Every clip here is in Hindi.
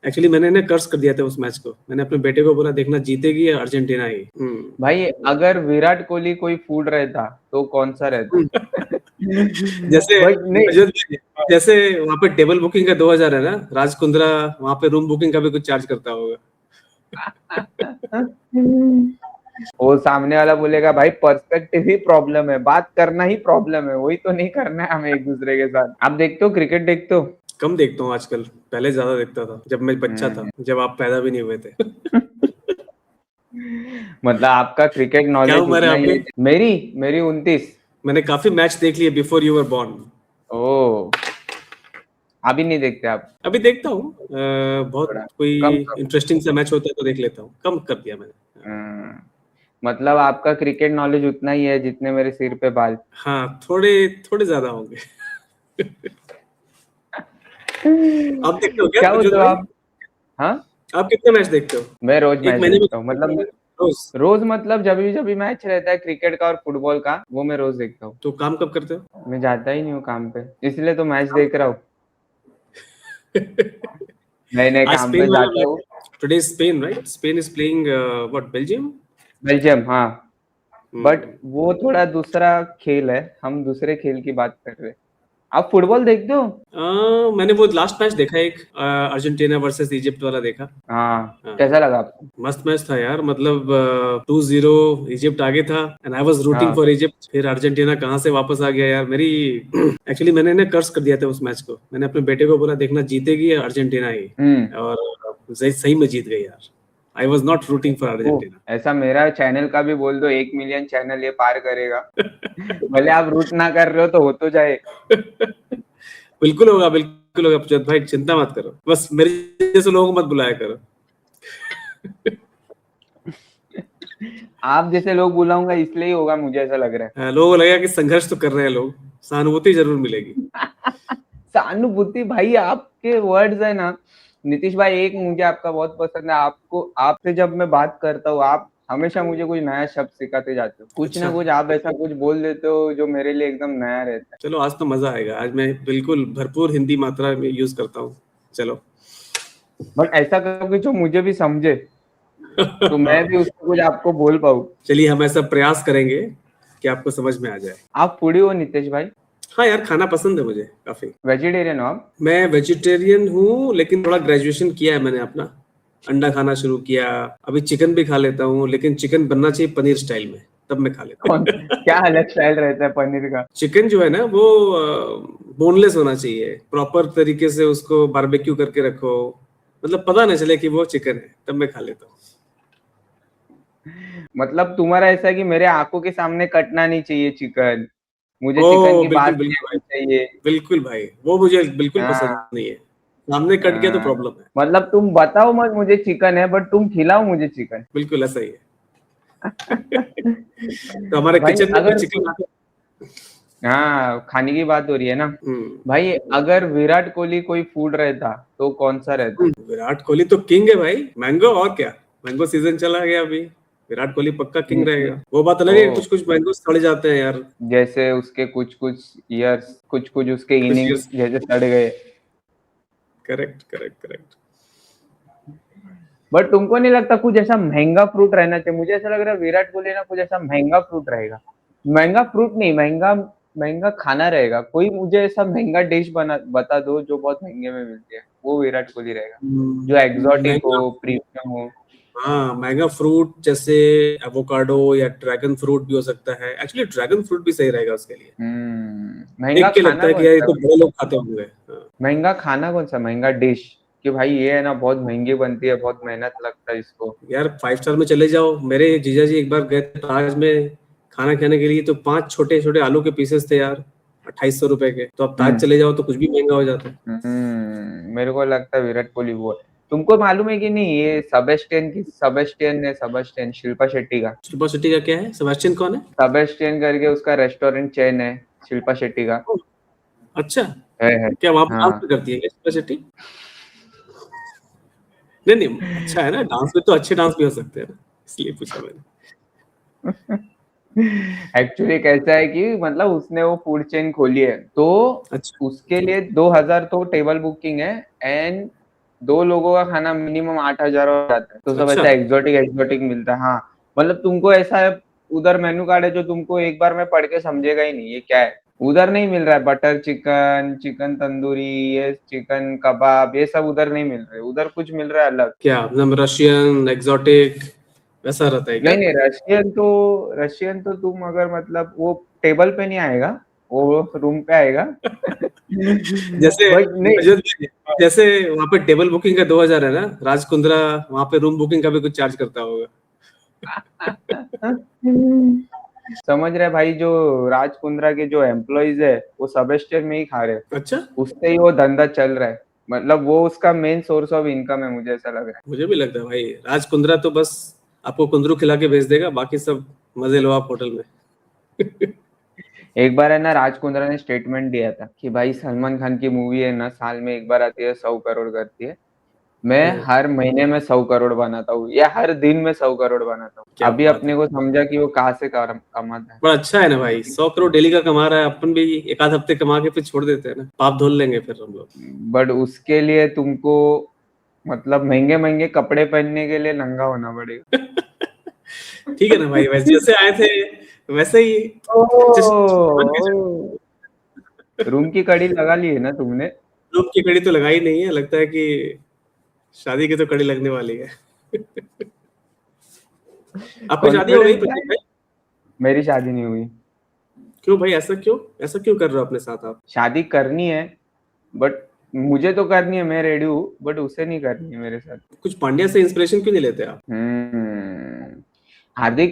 एक्चुअली मैंने ना कर्स कर दिया था उस मैच को। मैंने अपने बेटे को बोला देखना जीतेगी या अर्जेंटीना ही। भाई अगर विराट कोहली कोई फूड रहता तो कौन सा रहता? जैसे बट नहीं, अजय भाई, जैसे वहाँ पे टेबल बुकिंग का 2000 है ना, राज कुंद्रा वहाँ पे रूम बुकिंग का भी कुछ चार्ज करता होगा। वो सामने वाला बोलेगा भाई पर्सपेक्टिव ही प्रॉब्लम है, बात करना ही प्रॉब्लम है, वही तो नहीं करना है हमें एक दूसरे के साथ। आप देखते हो क्रिकेट देखते हो? कम देखता हूँ आजकल, पहले ज्यादा देखता था जब मैं बच्चा था, जब आप पैदा भी नहीं हुए थे। मतलब आपका क्रिकेट क्या नॉलेज उम्र है उतना ही है। आपकी? मेरी मेरी 29। मैंने काफी मैच देख लिए बिफोर यू वर बॉर्न। ओ, अभी नहीं देखते आप? अभी देखता हूँ, बहुत थोड़ा कोई कम। इंटरेस्टिंग सा मैच होता है तो देख लेता हूँ, कम कर दिया मैंने। मतलब आपका क्रिकेट नॉलेज उतना ही है जितने मेरे सिर पे बाल। हाँ, थोड़े थोड़े ज्यादा होंगे। आप देखते हो क्या क्या प्रज्वल बोलते हो भाई? आप? हाँ, आप कितने मैच देखते हो मैं रोज एक मैच महीने में? देखता हूँ। मतलब रोज? रोज मतलब जब भी मैच रहता है क्रिकेट का और फुटबॉल का, वो मैं रोज देखता हूँ। तो काम कब करते हो? मैं जाता ही नहीं हूँ काम पे, इसलिए तो मैच देख रहा हूँ। नए नए आज काम पे स्पेन वाला जाता हूँ। Match, today Spain right? Spain is playing what, Belgium? Belgium, हाँ। बट वो थोड़ा दूसरा खेल है, हम दूसरे खेल की बात कर रहे हैं। आप फुटबॉल देखते हो? मैंने वो लास्ट मैच देखा, एक अर्जेंटीना वर्सेस इजिप्ट वाला देखा। हाँ, हाँ, कैसा लगा आपको? मस्त मैच था यार, मतलब 2-0 इजिप्ट आगे था एंड आई वाज रूटिंग हाँ, फॉर इजिप्ट। फिर अर्जेंटीना कहाँ से वापस आ गया यार मेरी। एक्चुअली मैंने ना कर्स कर दिया था उस मैच को। मैंने अपने बेटे को बोला देखना जीतेगी या अर्जेंटीना ही, और सही सही में जीत गई यार। I was not rooting for uh, Argentina. ऐसा मेरा चैनल का भी बोल दो, 1 मिलियन चैनल ये पार करेगा। भले आप रूट ना कर रहे हो तो जाए। बिल्कुल होगा, बिल्कुल होगा प्रज्वल भाई, चिंता मत करो, बस मेरे जैसे लोगों को मत बुलाया करो। आप जैसे लोग बुलाऊंगा इसलिए ही होगा, मुझे ऐसा लग रहा लोगों को लगेगा कि संघर्ष तो कर रहे हैं लोग, सहानुभूति जरूर मिलेगी। है। सहानुभूति भाई, आपके वर्ड्स है ना नीतीश भाई, एक मुझे आपका बहुत पसंद है। आपको, आपसे जब मैं बात करता हूँ, आप हमेशा मुझे कुछ नया शब्द सिखाते जाते हो। कुछ ना अच्छा, कुछ आप ऐसा कुछ बोल देते हो जो मेरे लिए एकदम नया रहता है। चलो आज तो मजा आएगा, आज मैं बिल्कुल भरपूर हिंदी मात्रा में यूज करता हूँ। चलो। बट ऐसा करो कि जो मुझे भी समझे, तो मैं भी उसको कुछ आपको बोल पाऊँ। चलिए, हम ऐसा प्रयास करेंगे कि आपको समझ में आ जाए। आप फूडी हो नीतीश भाई? हाँ यार, खाना पसंद है मुझे काफी। वेजिटेरियन हो आप? मैं वेजिटेरियन हूँ, लेकिन थोड़ा ग्रेजुएशन किया है मैंने अपना। अंडा खाना शुरू किया, अभी चिकन भी खा लेता हूँ, लेकिन चिकन बनना चाहिए पनीर स्टाइल में, तब मैं खा लेता कौन, हूँ। क्या अलग स्टाइल रहता है पनीर का? चिकन जो है ना वो बोनलेस होना चाहिए, प्रॉपर तरीके से उसको बारबेक्यू करके रखो, मतलब पता ना चले कि वो चिकन है, तब मैं खा लेता हूँ। मतलब तुम्हारा ऐसा है कि मेरे आंखों के सामने कटना नहीं चाहिए चिकन, मुझे चिकन ओ की बिल्कुल बात नहीं बिल्कुल आनी भाई, चाहिए। बिल्कुल भाई, वो मुझे बिल्कुल पसंद हाँ, नहीं है। सामने कट गया तो हाँ। प्रॉब्लम है। मतलब तुम बताओ मत मुझे चिकन है, बट तुम खिलाओ मुझे चिकन। बिल्कुल ऐसा ही है। तो हमारे भाई किचन में भी अगर, चिकन आता हाँ, खाने की बात हो रही है ना। है। भाई अगर विराट कोहली कोई फूड रहता तो कौन सा रहता? विराट कोहली तो किंग है भाई, मैंगो, और क्या। मैंगो सीजन चला गया अभी, विराट कोहली पक्का किंग रहेगा। वो बात अलग है कि ओ, कुछ कुछ मैंगो सड़ जाते हैं यार। जैसे उसके कुछ कुछ ईयर्स, कुछ कुछ उसके कुछ इनिंग्स ईयर्स। जैसे सड़ गए। Correct correct correct. बट तुमको नहीं लगता कुछ ऐसा महंगा फ्रूट रहना चाहिए? मुझे ऐसा लग रहा है विराट कोहली ना कुछ ऐसा महंगा फ्रूट रहेगा। महंगा फ्रूट नहीं, महंगा महंगा खाना रहेगा। कोई मुझे ऐसा महंगा डिश बना बता दो जो बहुत महंगे में मिलती है, वो विराट कोहली रहेगा। जो एक्सोटिक मैंगो, हो, प्रीमियम हो। हाँ मैंगो फ्रूट जैसे एवोकाडो या ड्रैगन फ्रूट भी हो सकता है। एक्चुअली ड्रैगन फ्रूट भी सही रहेगा उसके लिए। महंगा देख के लगता खाना है कौन कि यार ये सा? तो बड़े लोग खाते होंगे। हाँ। महंगा खाना कौन सा, महंगा डिश? कि भाई ये है ना बहुत महंगी बनती है, बहुत मेहनत लगता है इसको। यार 5 स्टार में चले जाओ, मेरे जीजा जी एक बार गए थे ताज में खाना खाने के लिए, तो 5 छोटे छोटे आलू के पीसेस थे यार, 2800 रुपए के। तो अब ताज हम्म चले जाओ तो कुछ भी महंगा हो जाता है। मेरे को लगता है विराट कोहली वो है। तुमको मालूम है कि नहीं, ये सबेस्टियन शिल्पा शेट्टी का। शिल्पा शेट्टी का क्या है? सेबेस्टियन कौन है? सबेस्टियन करके उसका रेस्टोरेंट चेन है, शिल्पा शेट्टी का। ओह, अच्छा। है। क्या वहां पे डांस हाँ। भी करती है क्या शिल्पा शेट्टी? नहीं नहीं, अच्छा है ना, डांस में तो अच्छे डांस भी हो सकते हैं ना, इसलिए पूछा मैंने। एक्चुअली कैसा है कि मतलब उसने वो फूड चेन खोली है, तो अच्छा। उसके लिए 2000 तो टेबल बुकिंग है। एंड 2 लोगों का खाना मिनिमम 8,000 हो जाता है, तो सब अच्छा ऐसा एक्सोटिक मिलता है। हाँ, मतलब तुमको ऐसा है, उधर मेन्यू कार्ड है जो तुमको एक बार में पढ़ के समझेगा ही नहीं ये क्या है। उधर नहीं मिल रहा है बटर चिकन, चिकन तंदूरी, ये चिकन कबाब, ये सब उधर नहीं मिल रहे, उधर कुछ मिल रहा है अलग। क्या मतलब रशियन एग्जॉटिक वैसा रहता है क्या? नहीं रशियन तो तुम अगर मतलब वो टेबल पे नहीं आएगा, वो रूम पे आएगा। जैसे बट नहीं, जैसे वहां पे टेबल बुकिंग का 2,000 है ना, राज कुंद्रा वहां पे रूम बुकिंग का भी कुछ चार्ज करता होगा। समझ रहे भाई, जो राज कुंद्रा के जो एम्प्लॉइज है वो सेबेस्टियन में ही खा रहे हैं, अच्छा, उससे ही वो धंधा चल रहा है, मतलब वो उसका मेन सोर्स ऑफ इनकम है, मुझे ऐसा लग रहा मुझे भी लगता है भाई राज कुंद्रा तो बस आपको कुंदरू खिला के भेज देगा, बाकी सब मजे लो आप होटल में। है। एक बार है ना, राज कुंद्रा ने स्टेटमेंट दिया था कि भाई सलमान खान की मूवी है ना, साल में एक बार आती है, 100 करोड़ करती है, मैं हर महीने में 100 करोड़ बनाता हूँ, या हर दिन में 100 करोड़ बनाता हूँ। क्या अभी बात है, अपने को समझा कि वो कहाँ से कमाता है। बड़ा अच्छा है ना भाई, 100 करोड़ डेली का कमा रहा है, अपन भी एक आध हफ्ते कमा के फिर छोड़ देते हैं ना, पाप धोल लेंगे फिर हम लोग। बट उसके लिए तुमको मतलब महंगे महंगे कपड़े पहनने के लिए नंगा होना पड़ेगा। ठीक है ना भाई, वैसे जैसे आए थे वैसे ही बन के जाओ। ओह, रूम की कड़ी लगा ली है ना तुमने? रूम की कड़ी तो लगाई नहीं है, लगता है कि शादी की तो कड़ी लगने वाली है। आपकी शादी हो गई कॉन्फिडेंस प्रतीक भाई? मेरी शादी नहीं हुई। क्यों भाई, ऐसा क्यों कर रहे हो अपने साथ आप? शादी करनी है, बट मुझे तो करनी है, मैं रेडी हूँ, बट उसे नहीं करनी है मेरे साथ। कुछ पांड्या से इंस्पिरेशन क्यों नहीं लेते आप?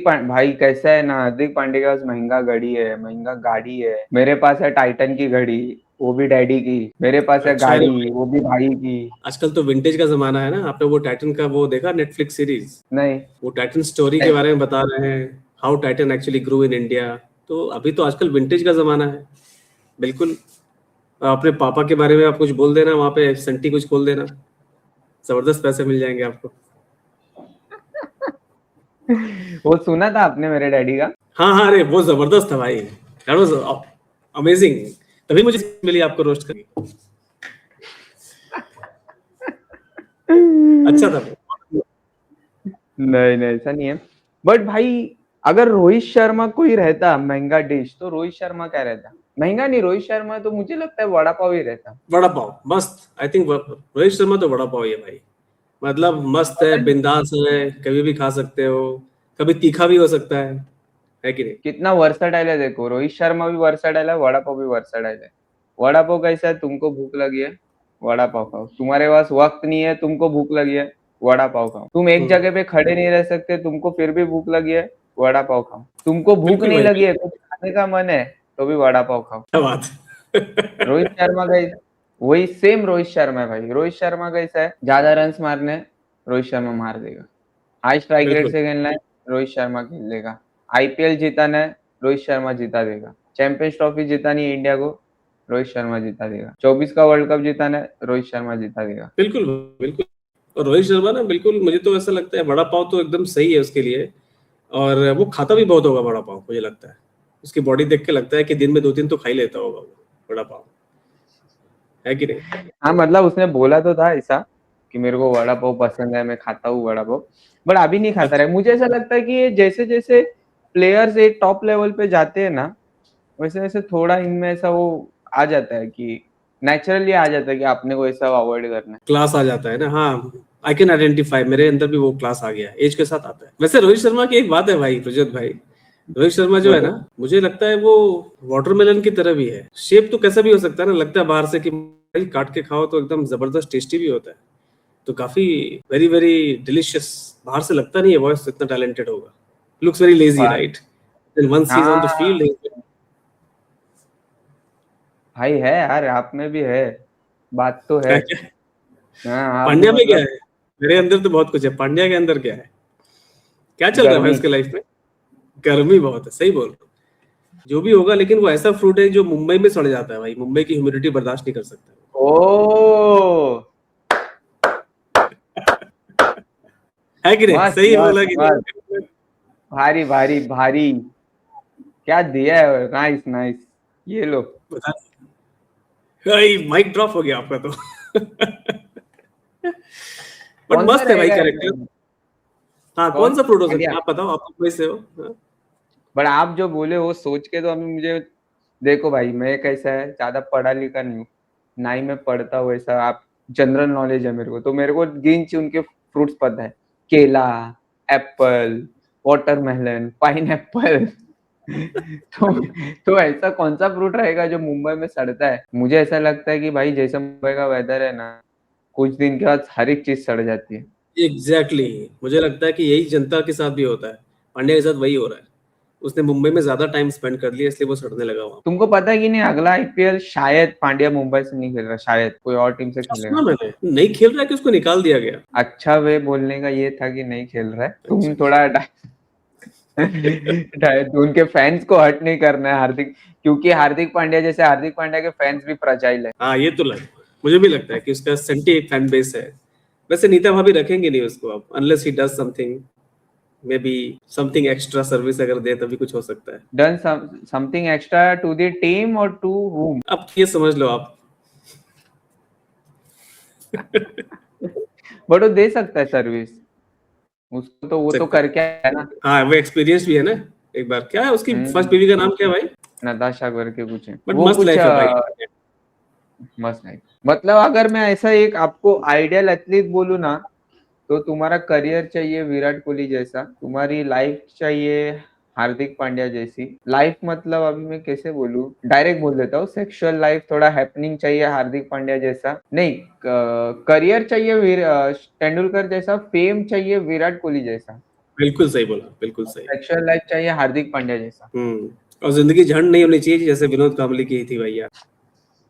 भाई कैसा है ना, हार्दिक पांड्या के पास महंगा गाड़ी है, महंगा गाड़ी है, मेरे पास है टाइटन की घड़ी, वो भी डैडी की, मेरे पास है अच्छा है ना गाड़ी, भाई, वो भी भाई की। आजकल तो विंटेज का जमाना है ना। आपने वो टाइटन का वो देखा नेटफ्लिक्स सीरीज? नहीं। वो टाइटन स्टोरी के बारे में बता रहे हैं, how Titan actually grow in India. तो अभी तो आजकल विंटेज का जमाना है, बिल्कुल। अपने पापा के बारे में आप कुछ बोल देना, वहां पे संटी कुछ खोल देना, जबरदस्त पैसे मिल जाएंगे आपको। वो सुना था आपने मेरे डैडी का? हाँ हाँ, अरे वो जबरदस्त था भाई, दैट वाज अमेजिंग। तभी मुझे मिली आपको रोस्ट करनी। अच्छा था वो। नहीं नहीं, ऐसा नहीं है। बट भाई, अगर रोहित शर्मा कोई रहता महंगा डिश, तो रोहित शर्मा क्या रहता? महंगा नहीं, रोहित शर्मा तो मुझे लगता है वड़ा पाव ही रहता। वड़ा पाव मस्त, आई थिंक रोहित शर्मा तो वड़ा पाव ही है भाई। मतलब मस्त है, पता नहीं बिंदास है, कभी भी खा सकते हो, कभी तीखा भी हो सकता है कि नहीं? कितना वर्सटाइल है, देखो रोहित शर्मा भी वर्सटाइल है, वड़ा पाव भी वर्सटाइल है। वड़ा पाव कैसा है, तुमको भूख लगी है, वड़ा पाव खाओ, तुम्हारे पास वक्त नहीं है, तुमको भूख लगी है, वड़ा पाव खाओ, तुम एक हम्म, जगह पे खड़े नहीं रह सकते, तुमको फिर भी भूख लगी है, वड़ा पाव खाओ, तुमको भूख बिल्कुल नहीं भाई, लगी है, कुछ खाने का मन है, तो भी वड़ा पाव खाओ। क्या बात रोहित शर्मा का वही सेम रोहित शर्मा है भाई। रोहित शर्मा कैसा है, ज्यादा रन्स मारने हैं, रोहित शर्मा मार देगा। हाई स्ट्राइक रेट बिल्कुल से खेलना है, रोहित शर्मा खेल लेगा। आईपीएल जीताना है, रोहित शर्मा जीता देगा। चैंपियंस ट्रॉफी जीतानी है इंडिया को, रोहित शर्मा जीता देगा। 24 का वर्ल्ड कप जीताना है, रोहित शर्मा जीता देगा। बिल्कुल बिल्कुल। और रोहित शर्मा ना, बिल्कुल मुझे तो ऐसा लगता है वड़ा पाव तो एकदम सही है उसके लिए। और वो खाता भी बहुत होगा वड़ा पाव, मुझे लगता है। उसकी बॉडी देख के लगता है कि दिन में 2-3 तो खा ही लेता होगा वो वड़ा पाव, है कि नहीं? हाँ, मतलब उसने बोला तो था ऐसा कि मेरे को वड़ा पाव पसंद है, मैं खाता हूँ वड़ा पाव, बट अभी नहीं खाता रहा। अच्छा, मुझे ऐसा लगता है कि ये जैसे जैसे प्लेयर्स एक टॉप लेवल पे जाते हैं ना, वैसे वैसे थोड़ा इनमें ऐसा वो आ जाता है कि नेचुरली आ जाता है कि आपने को ऐसा अवॉइड करना है। क्लास आ जाता है ना, हाँ। आई कैन आइडेंटिफाई, मेरे अंदर भी वो क्लास आ गया, एज के साथ आता है। वैसे रोहित शर्मा की एक बात है भाई, रजत भाई, रोहित शर्मा जो है बोलो। ना, मुझे लगता है वो वाटरमेलन की तरह भी है। शेप तो कैसा भी हो सकता है ना, लगता है बाहर से कि भाई काट के खाओ तो एकदम जबरदस्त टेस्टी भी होता है। तो काफी वेरी वेरी डिलीशियस। बाहर से लगता नहीं है बॉयस इतना टैलेंटेड होगा। लुक्स वेरी लेजी भाई, right, then once he is on the हाँ फील्ड। भाई, है यार, आप में भी है, बात तो है। हाँ, आप भी पांड्या में क्या मतलब है? मेरे अंदर तो बहुत कुछ है, पांड्या के अंदर क्या है? क्या चल रहा है भाई गर्मी। उसके लाइफ में? गर्मी बहुत है, सही बोल रहे हो। जो भी होगा, लेकिन वो ऐसा फ्रूट है जो मुंबई में सड़ जाता है भाई, मुंबई की ह्यूमिडिटी बर्दाश्त नहीं कर सकता। ओ, है कि नहीं, मस्त सही बोला मस्त कि मस्त, नहीं? भारी भारी भारी, क्या दिया है, नाइस नाइस, ये लो। बता, भाई माइक ड्रॉप हो गया आपका तो। बट कौन सा मस्त है भाई रहेगा कैरेक्टर। हाँ, कौन? कौन सा फ्रूट हो सकता पांड्या। है आप बताओ, आप कोई से हो? हाँ? बट आप जो बोले वो सोच के तो अभी मुझे, देखो भाई मैं कैसा है, ज्यादा पढ़ा लिखा नहीं हूँ, ना ही मैं पढ़ता हूँ ऐसा, आप जनरल नॉलेज है मेरे को, तो मेरे को गिन उनके फ्रूट्स पता है, केला, एप्पल, वाटरमेलन, पाइनएप्पल। तो ऐसा कौन सा फ्रूट रहेगा जो मुंबई में सड़ता है? मुझे ऐसा लगता है कि भाई जैसा मुंबई का वेदर है ना, कुछ दिन के बाद हर एक चीज सड़ जाती है। एग्जैक्टली मुझे लगता है कि यही जनता के साथ भी होता है, पांड्या के साथ वही हो रहा है। उसने मुंबई में ज्यादा टाइम स्पेंड कर लिया इसलिए वो सड़ने लगा वहां। तुमको पता है कि नहीं, अगला आईपीएल शायद पांड्या मुंबई से नहीं खेल रहा, शायद कोई और टीम से अच्छा, खेलेगा। सुना मैंने नहीं खेल रहा है कि उसको निकाल दिया गया। अच्छा वे बोलने का ये था कि नहीं खेल रहा है, तुम थोड़ा उनके फैंस को हर्ट नहीं करना है हार्दिक, क्योंकि हार्दिक पांड्या जैसे, हार्दिक पांड्या के फैंस भी फ्रजाइल है। हाँ ये तो लग मुझे भी लगता है कि उसका सेंटी एक फैन बेस है। वैसे नीता भाभी रखेंगे नहीं उसको अब, unless he does something, maybe something extra service अगर दे तभी कुछ हो सकता है। Done something extra to the team और टू whom? अब ये समझ लो आप। बट वो दे सकता है सर्विस, उसको तो वो तो सकता करके आया ना। है। हाँ वो एक्सपीरियंस भी है ना। एक बार क्या है उसकी फर्स्ट हम्म, बीवी का नाम क्या है भाई? नताशा करके कुछ है, बट वो मस्त कुछ लाइफ है भाई। मस्त है। मतलब अगर मैं ऐसा एक आपको आइडियल एथलीट बोलूँ ना, तो तुम्हारा करियर चाहिए विराट कोहली जैसा, तुम्हारी लाइफ चाहिए हार्दिक पांड्या जैसी लाइफ। मतलब अभी मैं कैसे बोलूं, डायरेक्ट बोल देता हूँ, सेक्सुअल लाइफ थोड़ा हैपनिंग चाहिए हार्दिक पांड्या जैसा, नहीं करियर चाहिए तेंदुलकर जैसा, फेम चाहिए विराट कोहली जैसा, बिल्कुल सही बोला, बिल्कुल सही। सेक्सुअल लाइफ चाहिए हार्दिक पांड्या जैसा। और जिंदगी झंड नहीं होनी चाहिए जैसे विनोद कांबली की थी भाई यार।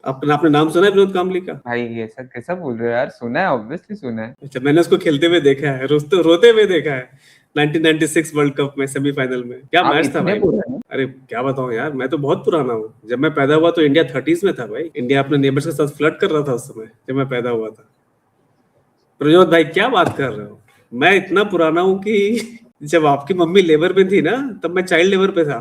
अपना आपने नाम सुना है विनोद कांबली का? भाई ये ऐसा कैसा बोल रहे हो यार, सुना है, ऑब्वियसली सुना है। अच्छा, मैंने उसको खेलते हुए देखा है, रोते हुए देखा है 1996 वर्ल्ड कप में सेमीफाइनल में। क्या आप मैच था इतने भाई। पुराने? अरे क्या बताऊं यार, मैं तो बहुत पुराना हूँ। जब मैं पैदा हुआ तो इंडिया 30s में था भाई। इंडिया अपने नेबर्स के साथ फ्लर्ट कर रहा था उस समय जब मैं पैदा हुआ था। प्रजोत भाई क्या बात कर रहे हो, मैं इतना पुराना हूँ कि जब आपकी मम्मी लेबर पे थी ना तब मैं चाइल्ड लेबर पे था।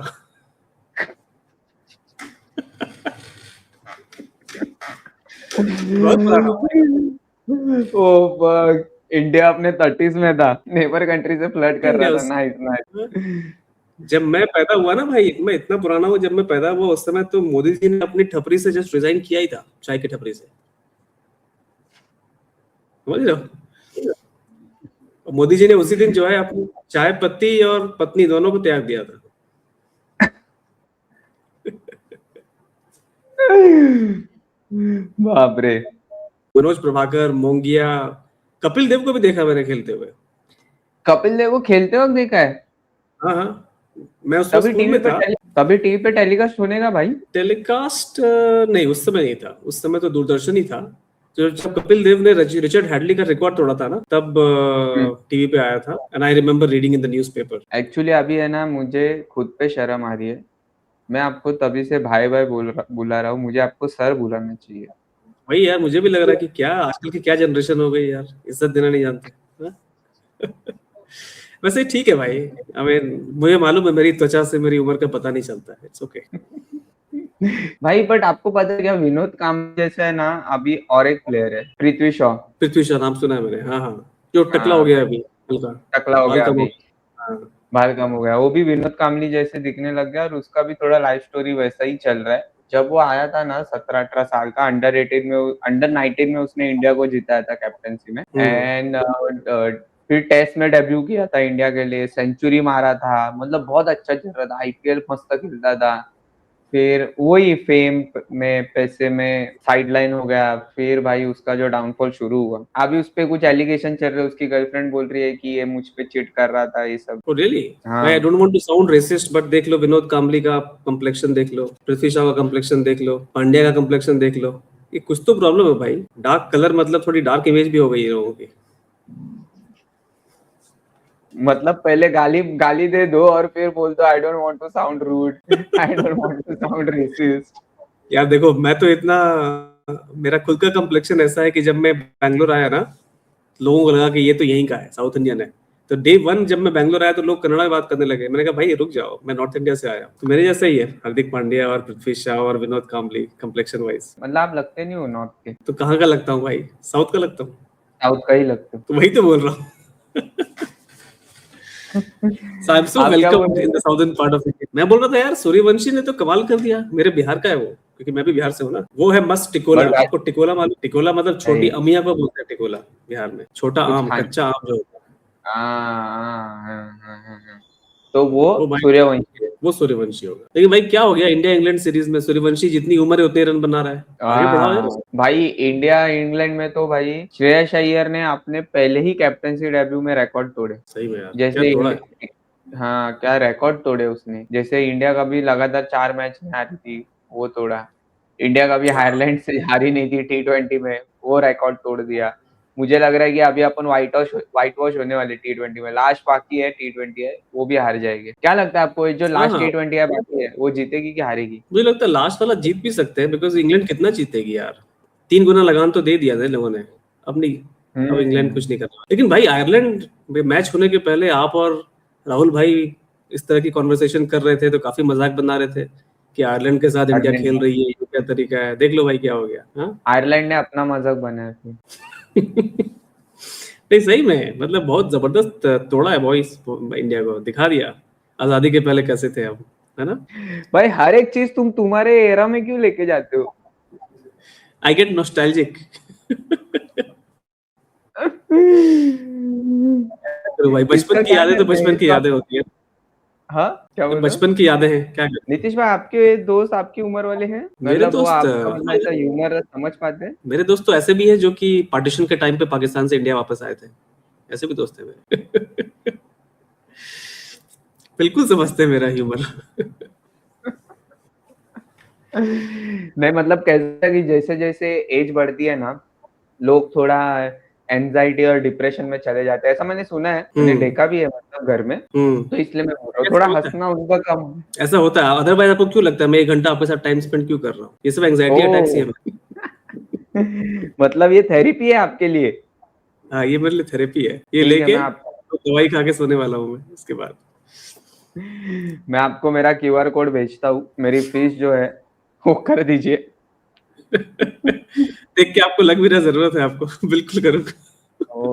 बहुत पुराना हूँ भाई। ओ फक, इंडिया अपने 30s में था, नेबर कंट्री से फ्लर्ट कर इंडिया रहा था, उस नाइस नाइस। जब मैं पैदा हुआ ना भाई, मैं इतना पुराना हूँ, जब मैं पैदा हुआ उस समय तो मोदी जी ने अपनी ठपरी से जस्ट रिजाइन किया ही था, चाय की ठपरी से, समझ रहे हो। और मोदी जी ने उसी दिन जो है अपनी चाय पत्ती और पत्नी दोनों को त्याग दिया था। बाप रे। मनोज प्रभाकर, मोंगिया, कपिल देव को भी देखा मैंने खेलते हुए। कपिल देव को खेलते वक्त देखा है? हाँ हाँ, मैं उस वक्त स्कूल में था। तभी टीवी पे टेलीकास्ट होने का भाई। टेलीकास्ट नहीं, उस समय नहीं था, उस समय तो दूरदर्शन ही था। जो जब कपिल देव ने रिचर्ड हैडली का रिकॉर्ड तोड़ा था ना, तब टीवी पे आया था, and I remember reading in the newspaper. Actually अभी है ना, मुझे खुद पे शर्म आ रही है, मैं आपको तभी से भाई भाई बुला रहा हूँ, मुझे आपको सर बुलाना चाहिए। वही यार, मुझे भी लग रहा है कि क्या आजकल की क्या जनरेशन हो गई यार, इज्जत देना नहीं जानते। हाँ? वैसे ठीक है भाई, मुझे मालूम है मेरी त्वचा से मेरी उम्र का पता नहीं चलता है, इट्स ओके। भाई बट आपको पता है क्या, विनोद कांबली जैसा है ना अभी और एक प्लेयर है, पृथ्वी शॉ। पृथ्वी शॉ नाम सुना है मैंने, हाँ हाँ, जो टकला हो हाँ, गया अभी हल्का, टकला हो बाल गया कम हो अभी, गया। हाँ। बाल कम हो गया, वो भी विनोद कांबली जैसे दिखने लग गया, और उसका भी थोड़ा लाइफ स्टोरी वैसा ही चल रहा है। जब वो आया था ना 17-18 साल का, अंडर 19 में उसने इंडिया को जिताया था कैप्टनसी में, एंड फिर टेस्ट में डेब्यू किया था इंडिया के लिए, सेंचुरी मारा था, मतलब बहुत अच्छा चल रहा था, आईपीएल मस्त खेलता था। फिर वही फेम में, पैसे में साइडलाइन हो गया, फिर भाई उसका जो डाउनफॉल शुरू हुआ, अभी उस पे कुछ एलिगेशन चल रहे हैं, उसकी गर्लफ्रेंड बोल रही है कि ये मुझ पे चीट कर रहा था, ये सब। Oh, really? हाँ। भाई I don't want to sound racist, but देख लो विनोद कांबली का कम्प्लेक्शन देख लो, पृथ्वी शॉ का कम्प्लेक्शन देख लो, पांड्या का कम्प्लेक्शन देख लो। ये कुछ तो प्रॉब्लम है भाई, डार्क कलर मतलब थोड़ी डार्क इमेज भी हो गई है लोगों की। मतलब पहले गाली गाली दे दो और फिर बोल दो I don't want to sound rude, I don't want to sound racist. यार देखो, मैं तो इतना, मेरा खुद का कम्प्लेक्शन ऐसा है कि जब मैं बैंगलोर आया ना, लोगों को लगा कि ये तो यहीं का है, साउथ इंडियन है। तो डे वन जब मैं बैंगलोर आया तो लोग कन्नड़ा में बात करने लगे। मैंने कहा भाई रुक जाओ, मैं नॉर्थ इंडिया से आया हूं। तो मेरे जैसा ही है हार्दिक पांड्या और पृथ्वी शॉ और विनोद कांबली कम्प्लेक्शन वाइज। मतलब आप लगते नहीं हो नॉर्थ के? तो कहाँ का लगता हूँ भाई, साउथ का लगता हूँ। साउथ का ही लगते हो। तो वही तो बोल रहा हूँ। So I'm so आप क्या बोल welcomed रहे in the थे? southern part of India. मैं बोल रहा था यार सूर्यवंशी ने तो कमाल कर दिया, मेरे बिहार का है वो, क्योंकि मैं भी बिहार से हूँ ना। वो है मस्त टिकोला, बट भाई आपको टिकोला मालूम? टिकोला मतलब छोटी नहीं, अमिया को बोलते हैं टिकोला बिहार में, छोटा कुछ आम, हाँ, कच्चा आम जो होता है हाँ। तो वो वो भाई, सूर्यवंशी है। वो सूर्यवंशी होगा। लेकिन भाई क्या हो गया इंडिया इंग्लैंड सीरीज में, सूर्यवंशी जितनी उम्र है उतने रन बना रहा है, आगे बढ़ाओ यार उसको। भाई इंडिया इंग्लैंड में तो भाई श्रेयस अय्यर ने अपने पहले ही कैप्टनसी डेब्यू में रिकॉर्ड तोड़े। सही में यार क्या जैसे तोड़ा है। हाँ, क्या रिकॉर्ड तोड़े उसने। जैसे इंडिया कभी लगातार 4 मैच में हारी थी, वो तोड़ा। इंडिया कभी आयरलैंड से हारी नहीं थी T20 में, वो रिकॉर्ड तोड़ दिया। मुझे लग रहा है कि अभी अपन व्हाइट वॉश होने वाले T20 में। लास्ट बाकी है T20 है, वो भी हार जाएगी। क्या लगता है आपको, ये जो हाँ लास्ट हाँ, T20 है बाकी है, वो जीतेगी कि हारेगी? मुझे लगता है लास्ट वाला जीत भी सकते हैं, बिकॉज इंग्लैंड कितना जीतेगी यार, 3 गुना लगान तो दे दिया था इन लोगों ने। अब नहीं, अब इंग्लैंड हम्म कुछ नहीं कर रहा। लेकिन भाई आयरलैंड में मैच होने के पहले आप और राहुल भाई इस तरह की कॉन्वर्सेशन कर रहे थे, तो काफी मजाक बना रहे थे कि आयरलैंड के साथ इंडिया खेल रही है, ये क्या तरीका है, देख लो भाई क्या हो गया। हाँ आयरलैंड ने अपना मजाक बनाया फिर। नहीं सही में, मतलब बहुत जबरदस्त तोड़ा है बॉयज, इंडिया को दिखा दिया आजादी के पहले कैसे थे अब, है ना। भाई हर एक चीज तुम तुम्हारे एरा में क्यों लेके जाते हो? I get nostalgic. तो भाई इसका बचपन की क्या यादें तो कहते हैं बचपन की इसको यादें होती है। हाँ, क्या तो बोल रहे हो? बचपन की यादें हैं, क्या करते हैं? नीतीश भाई, आपके दोस्त आपकी उम्र वाले हैं? मेरे मतलब वो दोस्त आपका मतलब ऐसा ह्यूमर समझ पाते हैं? मेरे दोस्त तो ऐसे भी हैं जो कि पार्टीशन के टाइम पे पाकिस्तान से इंडिया वापस आए थे, ऐसे भी दोस्त हैं मेरे। बिल्कुल समझते हैं मेरा ह्यूमर। नहीं मतलब कैसा कि जैसे जैसे एज बढ़ती है ना, लोग थोड़ा एंजाइटी और डिप्रेशन में चले जाते हैं, ऐसा मैंने सुना है, मैंने देखा भी है मतलब घर में। तो इसलिए मैं बोल रहा हूँ ऐसा थोड़ा होता है, हंसना उनका कम। ऐसा होता है। अदरवाइज आपको क्यों लगता है मैं 1 घंटा आपके साथ टाइम स्पेंड क्यों कर रहा हूँ? ये सब एंजाइटी अटैक्स ही ओ है। मतलब ये थेरेपी है आपके लिए? हाँ ये मेरे लिए थेरेपी है, ये ठीक है, लेके तो दवाई खा के सोने वाला हूँ मैं उसके बाद। मैं आपको मेरा QR कोड भेजता हूँ, मेरी फीस जो है वो कर दीजिए। देख के आपको लग भी रहा जरूरत है आपको। बिल्कुल करूँगा। ओ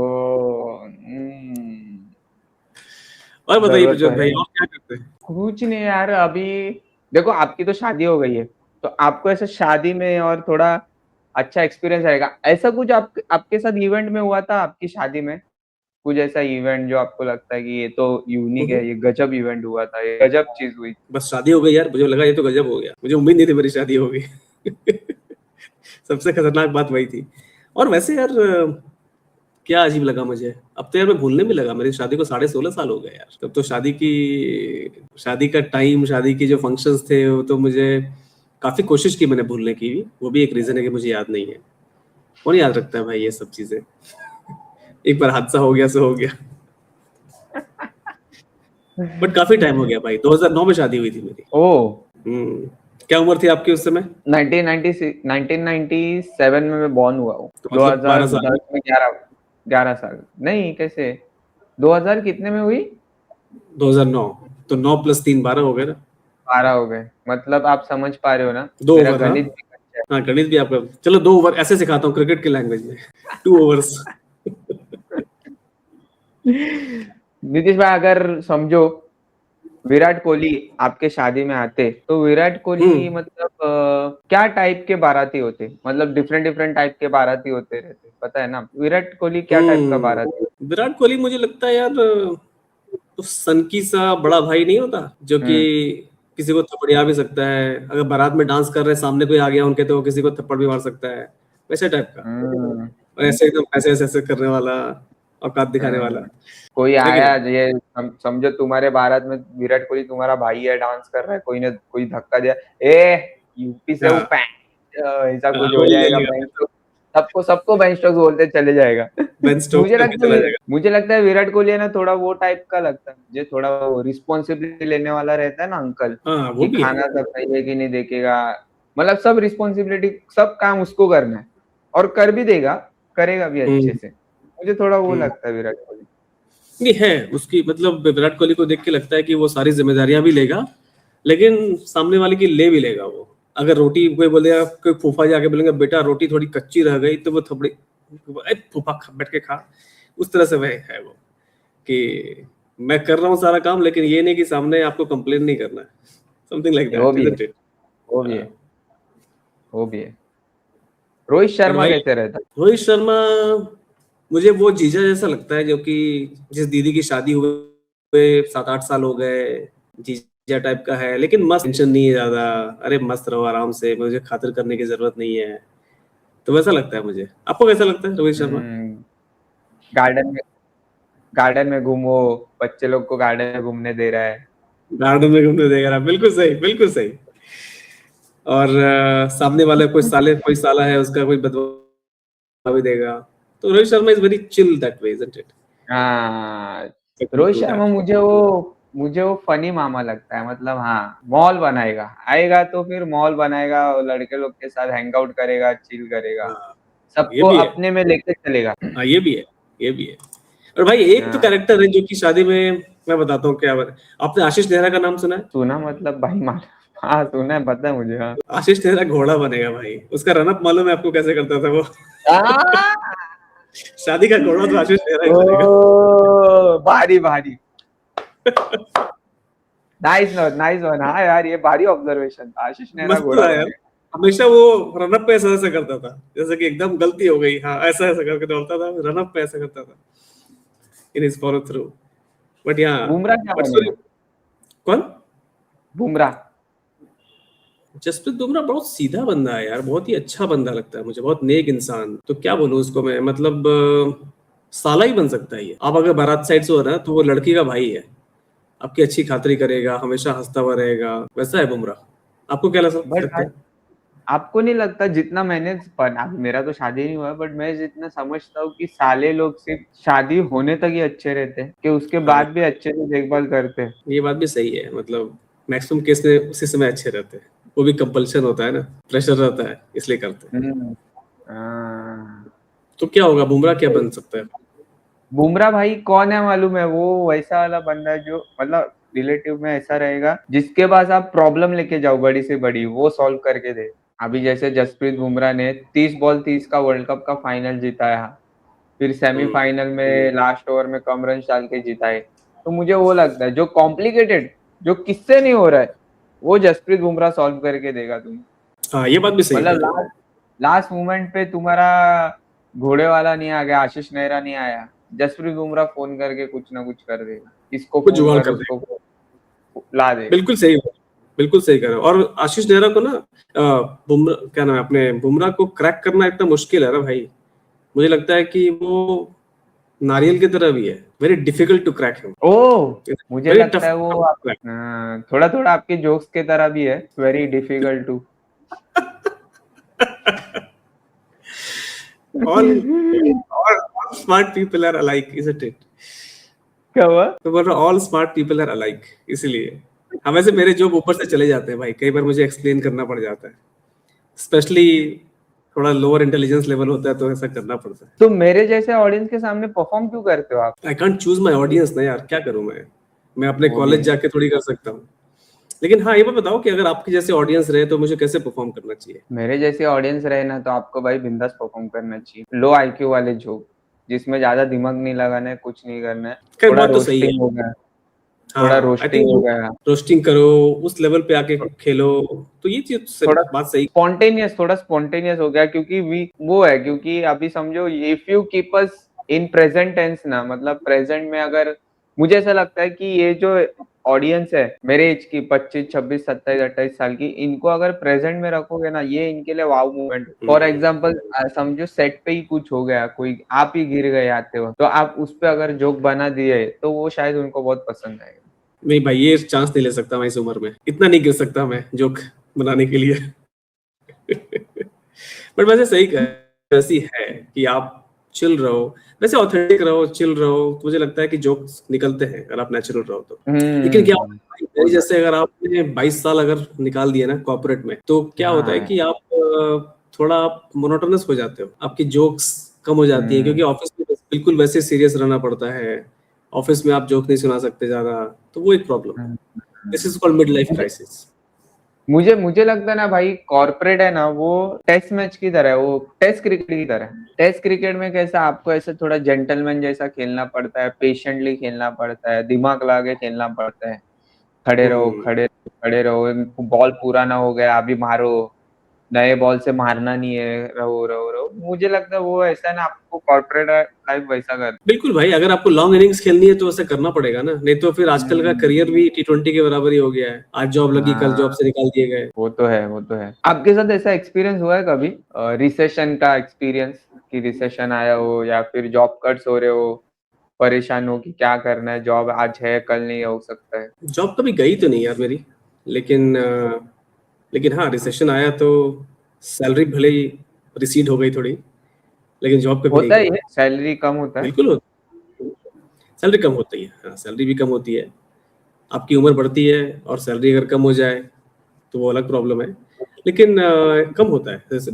और बताइए जरूरत तो प्रज्वल है। भाई, और क्या करते हैं? कुछ नहीं यार, अभी देखो आपकी तो शादी हो गई है, तो आपको ऐसा शादी में और थोड़ा अच्छा एक्सपीरियंस रहेगा। ऐसा कुछ आपके साथ इवेंट में हुआ था आपकी शादी में? कुछ ऐसा इवेंट जो आपको लगता है कि ये तो यूनिक है, ये गजब इवेंट हुआ था, ये गजब चीज हुई? बस शादी हो गई यार, मुझे लगा ये तो गजब हो गया, मुझे उम्मीद नहीं थी मेरी शादी होगी। सबसे खतरनाक बात वही थी। और वैसे यार क्या अजीब लगा मुझे, अब तो यार मैं भूलने भी लगा, मेरी शादी को 16.5 साल हो गए यार। तब तो शादी का टाइम, शादी की जो फंक्शंस थे, वो तो मुझे काफी कोशिश की मैंने भूलने की भी, वो भी एक रीजन है कि मुझे याद नहीं है। कौन याद रखता है भाई ये सब चीजें, एक बार हादसा हो गया सो हो गया। बट काफी टाइम हो गया भाई, 2009 में शादी हुई थी मेरी। ओ क्या उम्र थी आपकी उस समय? 1997 में मैं बॉर्न हुआ हूँ। तो मतलब 12 साल 2010 में 11 साल नहीं, कैसे 2000 कितने में हुई? 2009, तो 9 + 3 12 हो गए ना। 12 हो गए। मतलब आप समझ पा रहे हो ना, 2 मेरा ओवर, हाँ गणित भी कच्चा हाँ गणित भी आपका, चलो 2 ओवर ऐसे सिखाता हूँ क्रिकेट के लैंग्वेज में। 2 ओवर्स। है। नीतीश भाई, अगर समझो विराट कोहली आपके शादी में आते, तो विराट कोहली मतलब क्या टाइप के बाराती होते? मतलब डिफरेंट डिफरेंट टाइप के बाराती होते रहते, पता है ना, विराट कोहली क्या टाइप का बाराती? विराट कोहली मुझे लगता है यार, तो सनकी सा बड़ा भाई नहीं होता जो कि किसी को थपड़िया भी सकता है, अगर बारात में डांस कर रहे सामने कोई आ गया उनके तो वो किसी को थप्पड़ भी मार सकता है, वैसे टाइप का। और ऐसे एकदम ऐसे ऐसे ऐसे करने वाला, औकात दिखाने वाला, कोई है कि आया, नहीं? ये समझो तुम्हारे बारात में विराट कोहली तुम्हारा भाई है, डांस कर रहा है, कोई ने कोई धक्का दिया, ए यूपी से हाँ वो ऐसा हाँ, कुछ हो बोल जाएगा, देगा, बेंच सबको सबको बेंच स्टोक्स बोलते चले जाएगा। बेन स्टोक्स करके चला जाएगा। मुझे लगता है विराट कोहली है ना, थोड़ा वो टाइप का लगता है मुझे, थोड़ा वो रिस्पॉन्सिबिलिटी लेने वाला रहता है ना अंकल, हाँ वो कि भी है। खाना सब सही है कि नहीं देखेगा, मतलब सब रिस्पॉन्सिबिलिटी, सब काम उसको करना है, और कर भी देगा, करेगा भी अच्छे हम्म से। मुझे थोड़ा वो हम्म लगता है विराट कोहली। नहीं है उसकी, मतलब विराट कोहली को देख के लगता है कि वो सारी जिम्मेदारियां भी लेगा, लेकिन सामने वाले की ले भी लेगा वो। अगर रोटी कोई बोलेगा, कोई फूफा जाके बोलेंगे बेटा रोटी थोड़ी कच्ची रह गई, तो वो थोड़ी फूफा बैठ के खा, उस तरह से वह है वो कि मैं कर रहा हूँ सारा काम, लेकिन ये नहीं कि सामने आपको कंप्लेन नहीं करना है, समथिंग लाइक वो दैट, भी है, इजंट इट? वो भी है, वो भी है। रोहित बट शर्मा भाई कैसे रहता? रोहित शर्मा मुझे वो जीजा जैसा लगता है, जो कि जिस दीदी की शादी हुए 7-8 साल हो गए, जीजा टाइप का है, लेकिन मस्त, टेंशन नहीं है ज्यादा, अरे मस्त रहो आराम से, मुझे खातिर करने की जरूरत नहीं है, तो वैसा लगता है मुझे। आपको कैसा लगता है रोहित शर्मा? गार्डन में, गार्डन में घूमो, बच्चे लोग को गार्डन में घूमने दे रहा है। गार्डन में घूमने देगा, बिल्कुल सही, बिल्कुल सही। और सामने वाले कोई साला है उसका कोई बदवा भी देगा, तो Rohit Sharma is very chill that way, isn't it? हाँ, रोहित शर्मा मुझे वो फनी मामा लगता है, मतलब हाँ, मॉल बनाएगा, आएगा तो फिर मॉल बनाएगा, और लड़के लोग के साथ हैंग आउट करेगा, चिल करेगा, हाँ, ये सबको भी है। अपने में लेके चलेगा। हाँ, ये भी है, ये भी है। और भाई एक तो हाँ, कैरेक्टर है जो कि शादी में, मैं बताता हूँ क्या बात। आपने आशीष नेहरा का नाम सुना है? सुना मतलब भाई मान, हाँ सुना है, पता है मुझे, हाँ। आशीष नेहरा घोड़ा बनेगा भाई, उसका रनअप मालूम है आपको कैसे करता था वो? शादी का घोड़ा तो आशीष नेहरा ही बनेगा। ओ, भारी भारी, नाइस वन, हाँ यार, ये भारी ऑब्जर्वेशन था, आशीष नेहरा मस्त घोड़ा था यार, बनेगा। हमेशा वो रनअप पे ऐसा ऐसा करता था, जैसे कि एकदम गलती हो गई, हाँ ऐसा ऐसा करके दौड़ता था, रनअप पे ऐसा करता था इन इज फॉलो थ्रू। बट यहाँ, बुमराह क्या बट बनेगा? कौन? बुमराह। जसप्रीत बुमराह बहुत सीधा बंदा है यार, बहुत ही अच्छा बंदा लगता है मुझे, बहुत नेक इंसान, तो क्या बोलूं उसको मैं, मतलब साला ही बन सकता है ये। आप अगर बारात साइड से हो ना, तो वो लड़की का भाई है, आपकी अच्छी खातिरी करेगा, हमेशा हंसता हुआ रहेगा, वैसा है बुमराह। आपको क्या बट लगता है? आपको नहीं लगता, जितना मैंने मेरा तो शादी नहीं हुआ है, बट मैं जितना समझता हूँ कि साले लोग सिर्फ शादी होने तक ही अच्छे रहते हैं, कि उसके हाँ, बाद भी अच्छे से देखभाल करते हैं। ये बात भी सही है, मतलब मैक्सिमम केस में उसी समय अच्छे रहते हैं, वो भी कंपल्शन होता है ना, प्रेशर रहता है, इसलिए करते हैं। हम्म, हाँ। तो क्या होगा, बुमराह क्या बन सकता है? बुमराह भाई कौन है मालूम है? वो वैसा वाला बंदा है जो मतलब रिलेटिव में ऐसा रहेगा, जिसके पास आप प्रॉब्लम लेके जाओ बड़ी से बड़ी, वो सॉल्व करके दे। अभी जैसे जसप्रीत बुमराह ने 30 बॉल 30 का वर्ल्ड कप का फाइनल जिताया, फिर सेमीफाइनल में लास्ट ओवर में कम रन डाल के जिताए, तो मुझे वो लगता है जो कॉम्प्लिकेटेड, जो किससे नहीं हो रहा है, वो जसप्रीत बुमराह सॉल्व करके देगा तुम्हें। हाँ, ये बात भी सही मतलब है। लास्ट लास्ट मोमेंट पे तुम्हारा घोड़े वाला नहीं आ गया, आशीष नेहरा नहीं आया, जसप्रीत बुमराह फोन करके कुछ ना कुछ कर देगा, इसको कुछ फोन जुगाड़ कर, कर उसको देगा, ला देगा। बिल्कुल सही, बिल्कुल सही कह रहे हो। और आशीष नेहरा को ना, बुमराह क्या नाम है अपने, बुमराह को क्रैक करना इतना मुश्किल है ना भाई, मुझे लगता है कि वो नारियल की तरह भी है, very difficult to crack him, oh, मुझे वेरी लगता टफ है वो टू क्रैक। थोड़ा थोड़ा आपके जोक्स के तरह भी है, very difficult to. all all smart people are alike, isn't it? क्या हुआ? तो बोल रहा all smart people are alike, इसलिए। हाँ, वैसे मेरे जोक ऊपर से चले जाते हैं भाई, कई बार मुझे एक्सप्लेन करना पड़ जाता है, स्पेशली थोड़ा लोअर इंटेलिजेंस लेवल होता है, तो ऐसा करना पड़ता है। तो मेरे जैसे ऑडियंस के सामने परफॉर्म क्यों करते हो आप? I can't choose my audience ना यार, क्या करूं मैं अपने वो भी कॉलेज है। जाके थोड़ी कर सकता हूँ। लेकिन हाँ, ये बात बताओ कि अगर आपके जैसे ऑडियंस रहे तो मुझे कैसे परफॉर्म करना चाहिए? मेरे जैसे ऑडियंस रहे ना, तो आपको भाई बिंदास परफॉर्म करना चाहिए, लो आईक्यू वाले जोक, जिसमें ज्यादा दिमाग नहीं लगाना है, कुछ नहीं करना है, खैर, थोड़ा बात तो सही है। रोस्टिंग हो गया, थोड़ा हाँ, आई रोस्टिंग हो थिंक गया, रोस्टिंग करो, उस लेवल पे आके खेलो, तो ये चीज थोड़ा बात सही। स्पॉन्टेनियस हो गया, क्योंकि वो है, क्योंकि अभी समझो, if you keep us in present tense ना, मतलब प्रेजेंट में अगर, मुझे ऐसा लगता है कि ये जो ऑडियंस है मेरे एज की 25 26 27 28 साल की, इनको अगर प्रेजेंट में रखोगे ना, ये इनके लिए वाव मूवमेंट। फॉर एग्जांपल समझो सेट पे ही कुछ हो गया, कोई आप ही गिर गए आते हो, तो आप उस पे अगर जोक बना दिए, तो वो शायद उनको बहुत पसंद आएगा। नहीं भाई, ये चांस नहीं ले सकता मैं इस उम्र में, इतना नहीं गिर सकता मैं जोक बनाने के लिए। बट वैसे सही कह, ऐसी है कि आप चिल रहो, वैसे ऑथेंटिक रहो, चिल रहो, तो मुझे लगता है कि जोक्स निकलते हैं अगर आप नेचुरल रहो तो। लेकिन क्या होता है भाई, जैसे अगर आपने 22 साल अगर निकाल दिए ना कॉर्पोरेट में, तो क्या होता है हाँ। कि आप थोड़ा आप मोनोटोनस हो जाते हो, आपकी जोक्स कम हो जाती है, क्योंकि ऑफिस में बिल्कुल वैसे सीरियस रहना पड़ता है, ऑफिस में आप जोक नहीं सुना सकते ज्यादा, तो वो एक प्रॉब्लम है। This is called mid life crisis. मुझे मुझे लगता है ना भाई, कॉर्पोरेट है ना वो टेस्ट मैच की तरह है, वो टेस्ट क्रिकेट की तरह है। टेस्ट क्रिकेट में कैसा आपको ऐसे थोड़ा जेंटलमैन जैसा खेलना पड़ता है, पेशेंटली खेलना पड़ता है, दिमाग लगा के खेलना पड़ता है। खड़े रहो, खड़े रहो, बॉल पूरा ना हो गया अभी मारो, नए बॉल से मारना नहीं है, रहो रहो रहो। मुझे लगता है वो ऐसा है ना, आपको कॉर्पोरेट लाइफ वैसा कर। बिल्कुल भाई, अगर आपको लॉन्ग इनिंग्स खेलनी है तो ऐसा करना पड़ेगा ना, नहीं तो फिर आजकल का करियर भी T20 के बराबर ही हो गया है। आज जॉब लगी, कल जॉब हाँ, से निकाल दिए गए। वो तो है, वो तो है। आपके साथ ऐसा एक्सपीरियंस हुआ है कभी, रिसेशन का एक्सपीरियंस, कि रिसेशन आया हो या फिर जॉब कट्स हो रहे हो, परेशान हो कि क्या करना है, जॉब आज है कल नहीं हो सकता है? जॉब कभी गई तो नहीं यार मेरी, लेकिन लेकिन हाँ, रिसेशन आया तो सैलरी भले ही रिसीड हो गई थोड़ी, लेकिन जॉब कभी नहीं होता है गई। ये, सैलरी कम होता है। बिल्कुल सैलरी कम होती है, हाँ सैलरी भी कम होती है। आपकी उम्र बढ़ती है और सैलरी अगर कम हो जाए तो वो अलग प्रॉब्लम है, लेकिन कम होता है जैसे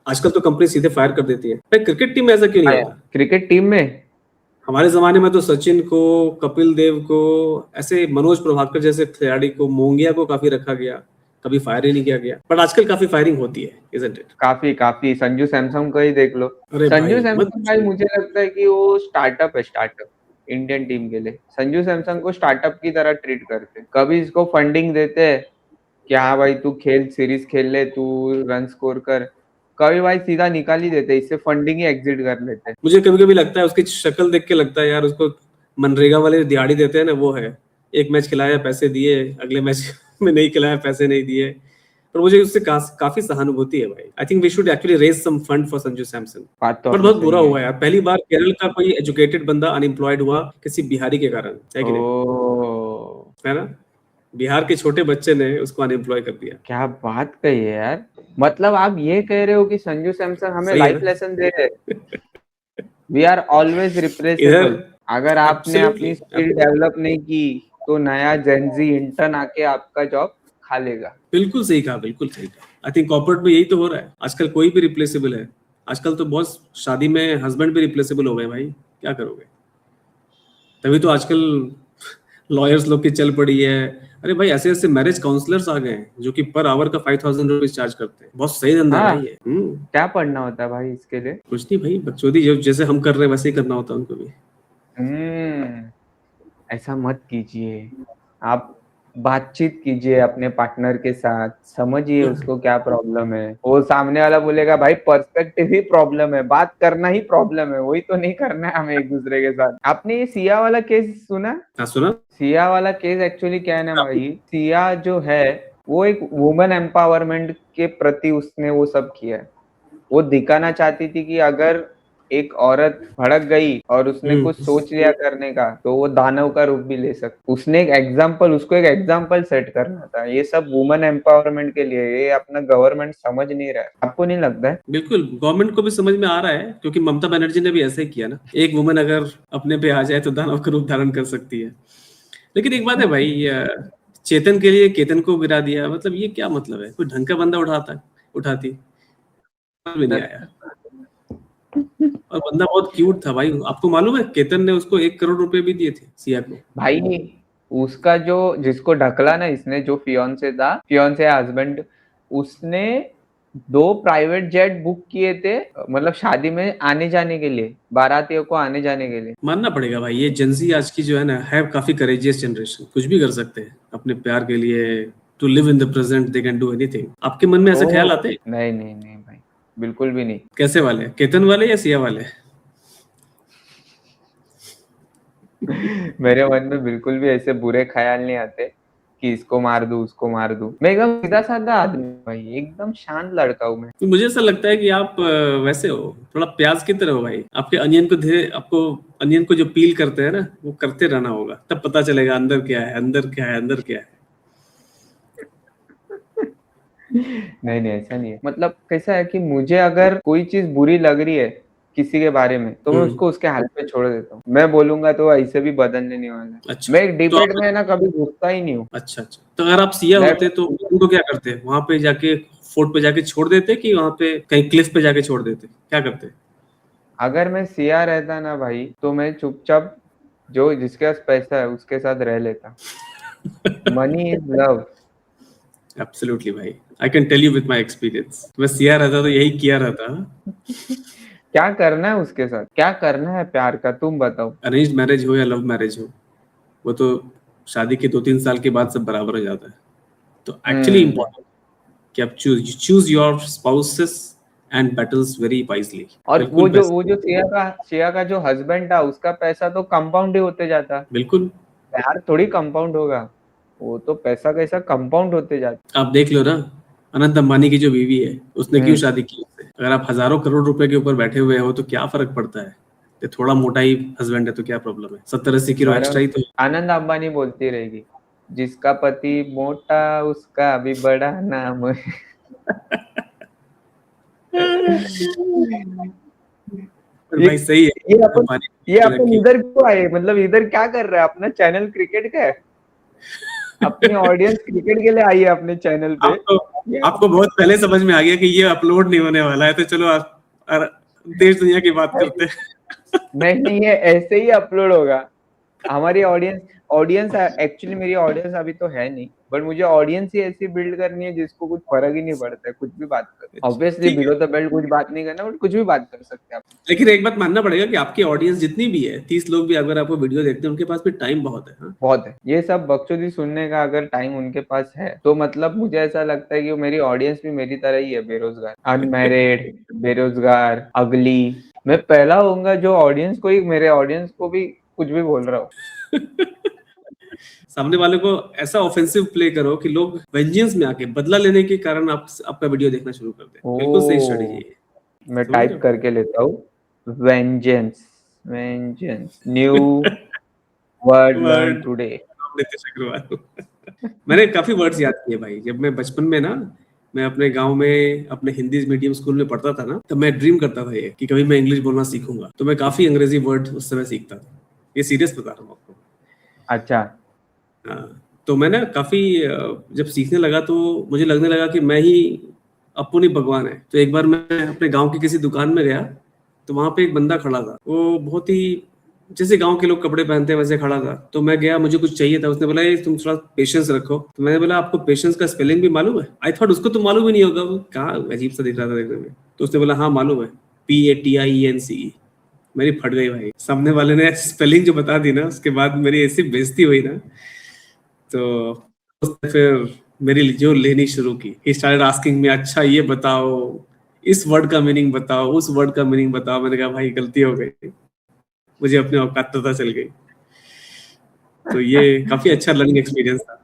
आजकल तो कंपनी सीधे फायर कर देती है। भाई क्रिकेट टीम में ऐसा क्यों नहीं होता? क्रिकेट टीम में हमारे जमाने में तो सचिन को, कपिल देव को, ऐसे मनोज प्रभाकर जैसे खिलाड़ी को, मोंगिया को काफी रखा गया, कभी फायर ही नहीं किया गया। बट आजकल काफी फायरिंग होती है, इजंट इट? काफी काफी, संजू सैमसंग को ही देख लो। अरे संजू भाई मत सैमसंग भाई, पूछो। मुझे लगता है कि वो स्टार्टअप है, स्टार्टअप इंडियन टीम के लिए। संजू सैमसंग को स्टार्टअप की तरह ट्रीट करते हैं। कभी इसको फंडिंग देते हैं कि हाँ भाई तू खेल, सीरीज खेल ले, तू रन स्कोर कर। कभी भाई सीधा निकाल ही देते, इससे फंडिंग ही एग्जिट कर लेते। मुझे कभी कभी लगता है उसकी शक्ल देख के लगता है यार, उसको मनरेगा वाले दिहाड़ी देते हैं ना, वो है। एक मैच खिलाया पैसे दिए, अगले मैच में नहीं खिलाया पैसे नहीं दिए। पर मुझे उससे काफी सहानुभूति है भाई। I think we should actually raise some fund for Sanju Samson. बात तो पर आपकी बहुत बुरा सही है। हुआ यार, पहली बार केरल का कोई एजुकेटेड बंदा अनएम्प्लॉयड हुआ किसी बिहारी के कारण, है कि नहीं? ओ, है ना? बिहार के छोटे बच्चे ने उसको अनएम्प्लॉय कर दिया। क्या बात कही है यार। मतलब आप ये कह रहे हो कि संजू सैमसन हमें सही है लाइफ ना? लेसन दे रहे हैं, वी आर ऑलवेज इधर रिप्लेसेबल। अगर आपने एब्सोल्युटली। अपनी स्किल डेवलप नहीं की तो नया जेनजी इंटर्न आके आपका जॉब खा लेगा। बिल्कुल सही कहा, बिल्कुल सही कहा। आई थिंक कॉर्पोरेट में यही तो हो रहा है आजकल, कोई भी रिप्लेसेबल है। आजकल तो बहुत शादी में हस्बैंड भी रिप्लेसेबल हो गए भाई, क्या करोगे? तभी तो आजकल लॉयर्स लोग की चल पड़ी है। अरे भाई, ऐसे ऐसे मैरिज काउंसलर्स आ गए हैं जो कि पर आवर का 5,000 रुपीज चार्ज करते हैं। बहुत सही धंधा है हाँ, भाई ये। क्या पढ़ना होता है भाई इसके लिए? कुछ नहीं भाई, बकचोदी जैसे हम कर रहे हैं वैसे ही करना होता है उनको भी। हम्म, ऐसा मत कीजिए। आप बातचीत कीजिए अपने पार्टनर के साथ, समझिए उसको क्या प्रॉब्लम है। वो सामने वाला बोलेगा भाई पर्सपेक्टिव ही प्रॉब्लम है, बात करना ही प्रॉब्लम है, वही तो नहीं करना है हमें एक दूसरे के साथ। आपने ये सिया वाला केस सुना? हाँ सुना। सिया वाला केस एक्चुअली क्या है ना भाई, सिया जो है वो एक वुमेन एम्पावरमेंट के प्रति उसने वो सब किया है। वो दिखाना चाहती थी कि अगर एक औरत भड़क गई और उसने कुछ सोच लिया करने का तो वो दानव का रूप भी ले सकती। उसने एक एग्जाम्पल, उसको एक एग्जाम्पल सेट करना था। ये सब वुमेन एम्पावरमेंट के लिए, ये अपना गवर्नमेंट समझ नहीं रहा है, आपको नहीं लगता है? बिल्कुल, गवर्नमेंट को भी समझ में आ रहा है, क्योंकि ममता बनर्जी ने भी ऐसे ही किया ना। एक वुमन अगर अपने पे आ जाए तो दानव का रूप धारण कर सकती है। लेकिन एक बात है भाई, चेतन के लिए केतन को गिरा दिया, मतलब ये क्या मतलब है? कोई ढंग का बंदा उठाती, समझ में नहीं आया। और बंदा बहुत क्यूट था भाई। आपको मालूम है केतन ने उसको 1 करोड़ रुपए भी दिए थे, सिया को। भाई उसका जो, जिसको ढकला ना इसने, जो फियोन्से था, फियोन्से हस्बैंड, उसने 2 प्राइवेट जेट बुक किए थे, मतलब शादी में आने जाने के लिए, बारातियों को आने जाने के लिए। मानना पड़ेगा भाई, ये जेंजी आज की जो है ना, है काफी करेजियस जनरेशन, कुछ भी कर सकते हैं अपने प्यार के लिए। To live in the present they can do anything. आपके मन में ऐसे ख्याल ओह, आते हैं? नहीं नहीं नहीं भाई, बिल्कुल भी नहीं। कैसे वाले, केतन वाले या सिया वाले? मेरे मन में बिल्कुल भी ऐसे बुरे ख्याल नहीं आते कि इसको मार दूं, उसको मार दूं। मैं एकदम सीधा साधा आदमी हूं भाई, एकदम शांत लड़का हूं मैं। तो मुझे ऐसा लगता है कि आप वैसे हो, थोड़ा प्याज की तरह हो भाई। आपके अनियन को धीरे, आपको अनियन को जो पील करते हैं ना, वो करते रहना होगा, तब पता चलेगा अंदर क्या है, अंदर क्या है, अंदर क्या है। नहीं नहीं, ऐसा नहीं है। मतलब कैसा है कि मुझे अगर कोई चीज बुरी लग रही है किसी के बारे में तो मैं हम्म। उसको उसके हाल पे छोड़ देता हूँ। मैं बोलूंगा तो ऐसे भी बदलने नहीं वाला है। अच्छा, मैं एक तो डिबेट आप, में ना कभी घुसता ही नहीं हूँ। अच्छा अच्छा, तो अगर आप सिया मैं होते तो उनको क्या करते? वहां पे जाके फोर्ट पे जाके छोड़ देते, कि वहां पे कहीं क्लिफ पे जाके छोड़ देते, क्या करते? अगर मैं सिया रहता ना भाई तो मैं चुपचाप, जो जिसके पास पैसा है उसके साथ रह लेता। Money is love. एब्सोल्युटली भाई, I can tell you with my experience. मैं सिया रहता तो यही किया रहता। क्या करना है उसके साथ, क्या करना है प्यार का, तुम बताओ। अरेंज मैरिज हो या लव मैरिज हो, वो तो शादी के 2-3 साल के बाद सब बराबर हो जाता है। तो एक्चुअली इम्पोर्टेंट कि आप choose your spouses and battles very wisely. और बिल्कुल वो जो सिया का जो हस्बैंड था, उसका पैसा तो कंपाउंड ही होते जाता। बिल्कुल। प्यार थोड़ी कंपाउंड होगा, वो तो पैसा कैसा कंपाउंड होते जाता। आप देख लो ना, अनंत अंबानी की जो बीवी है, उसने क्यों शादी की उससे? अगर आप हजारों करोड़ रुपए के ऊपर बैठे हुए हो तो क्या फर्क पड़ता है? ये थोड़ा मोटा ही हस्बैंड है तो क्या प्रॉब्लम है? 70-80 किलो एक्स्ट्रा ही तो। आनंद अंबानी बोलती रहेगी, जिसका पति मोटा उसका भी बड़ा नाम है। पर ये भाई सही है, ये अपन अंबानी ये ने अपन रखी। इधर क्यों आए, मतलब इधर क्या कर रहा है? अपना चैनल क्रिकेट का है, अपनी ऑडियंस क्रिकेट के लिए आई है अपने चैनल पे। आपको आपको बहुत पहले समझ में आ गया कि ये अपलोड नहीं होने वाला है, तो चलो देश दुनिया की बात करते हैं। नहीं नहीं, ये ऐसे ही अपलोड होगा। हमारी ऑडियंस ऑडियंस एक्चुअली मेरी ऑडियंस अभी तो है नहीं, बट मुझे ऑडियंस ही ऐसी बिल्ड करनी है जिसको कुछ फर्क ही नहीं पड़ता है, कुछ भी बात कर। ऑब्वियसली ठीक है, बिलो द बेल्ट कुछ बात नहीं करना, बट कुछ भी बात कर सकते हैं आप। लेकिन एक बात मानना पड़ेगा कि आपकी ऑडियंस जितनी भी है, 30 लोग भी अगर आपको वीडियो देखते हैं, उनके पास भी टाइम बहुत है। हाँ? बहुत है, ये सब बकचोदी सुनने का अगर टाइम उनके पास है तो मतलब मुझे ऐसा लगता है कि वो मेरी ऑडियंस भी मेरी तरह ही है, बेरोजगार, अनमैरिड, बेरोजगार, अगली। मैं पहला होऊंगा जो ऑडियंस को ही, मेरे ऑडियंस को भी कुछ भी बोल रहा हूँ। सामने वाले को ऐसा ऑफेंसिव प्ले करो कि लोग वेंजेंस में आके बदला लेने के कारण आपका वीडियो देखना शुरू कर दे। बिल्कुल सही स्ट्रेटेजी है। मैं समझ रहे टाइप हो? करके लेता हूँ, vengeance, vengeance, new word learn word today. Nitish Agarwal. मैंने काफी वर्ड्स याद किए भाई। जब मैं बचपन में ना, मैं अपने गांव में अपने हिंदी मीडियम स्कूल में पढ़ता था ना, तो मैं ड्रीम करता था ये कि कभी मैं इंग्लिश बोलना सीखूंगा। तो मैं काफी अंग्रेजी वर्ड उस समय सीखता था। ये सीरियस बता रहा हूँ आपको। अच्छा। हाँ, तो मैं ना काफी जब सीखने लगा तो मुझे लगने लगा कि मैं ही अपनी भगवान है। तो एक बार मैं अपने गांव की किसी दुकान में गया, तो वहां पे एक बंदा खड़ा था। वो बहुत ही जैसे गांव के लोग कपड़े पहनते हैं वैसे खड़ा था। तो मैं गया, मुझे कुछ चाहिए था। उसने बोला ये तुम थोड़ा पेशेंस रखो। तो मैंने बोला आपको पेशेंस का स्पेलिंग भी मालूम है? आई थॉट उसको तो मालूम ही नहीं होगा, वो कहाँ अजीब सा दिख रहा था देखने में। तो उसने बोला हाँ मालूम है, PATIENCE। मेरी फट गई भाई। सामने वाले ने स्पेलिंग जो बता दी ना, उसके बाद मेरी ऐसी बेइज्जती हुई ना। तो उसने फिर मेरी जो लेनी शुरू की। ही स्टार्टेड आस्किंग मी, अच्छा ये बताओ, इस वर्ड का मीनिंग बताओ, उस वर्ड का मीनिंग बताओ। मैंने कहा भाई गलती हो गई, मुझे अपने औकात पता चल गई। तो ये काफी अच्छा लर्निंग एक्सपीरियंस था।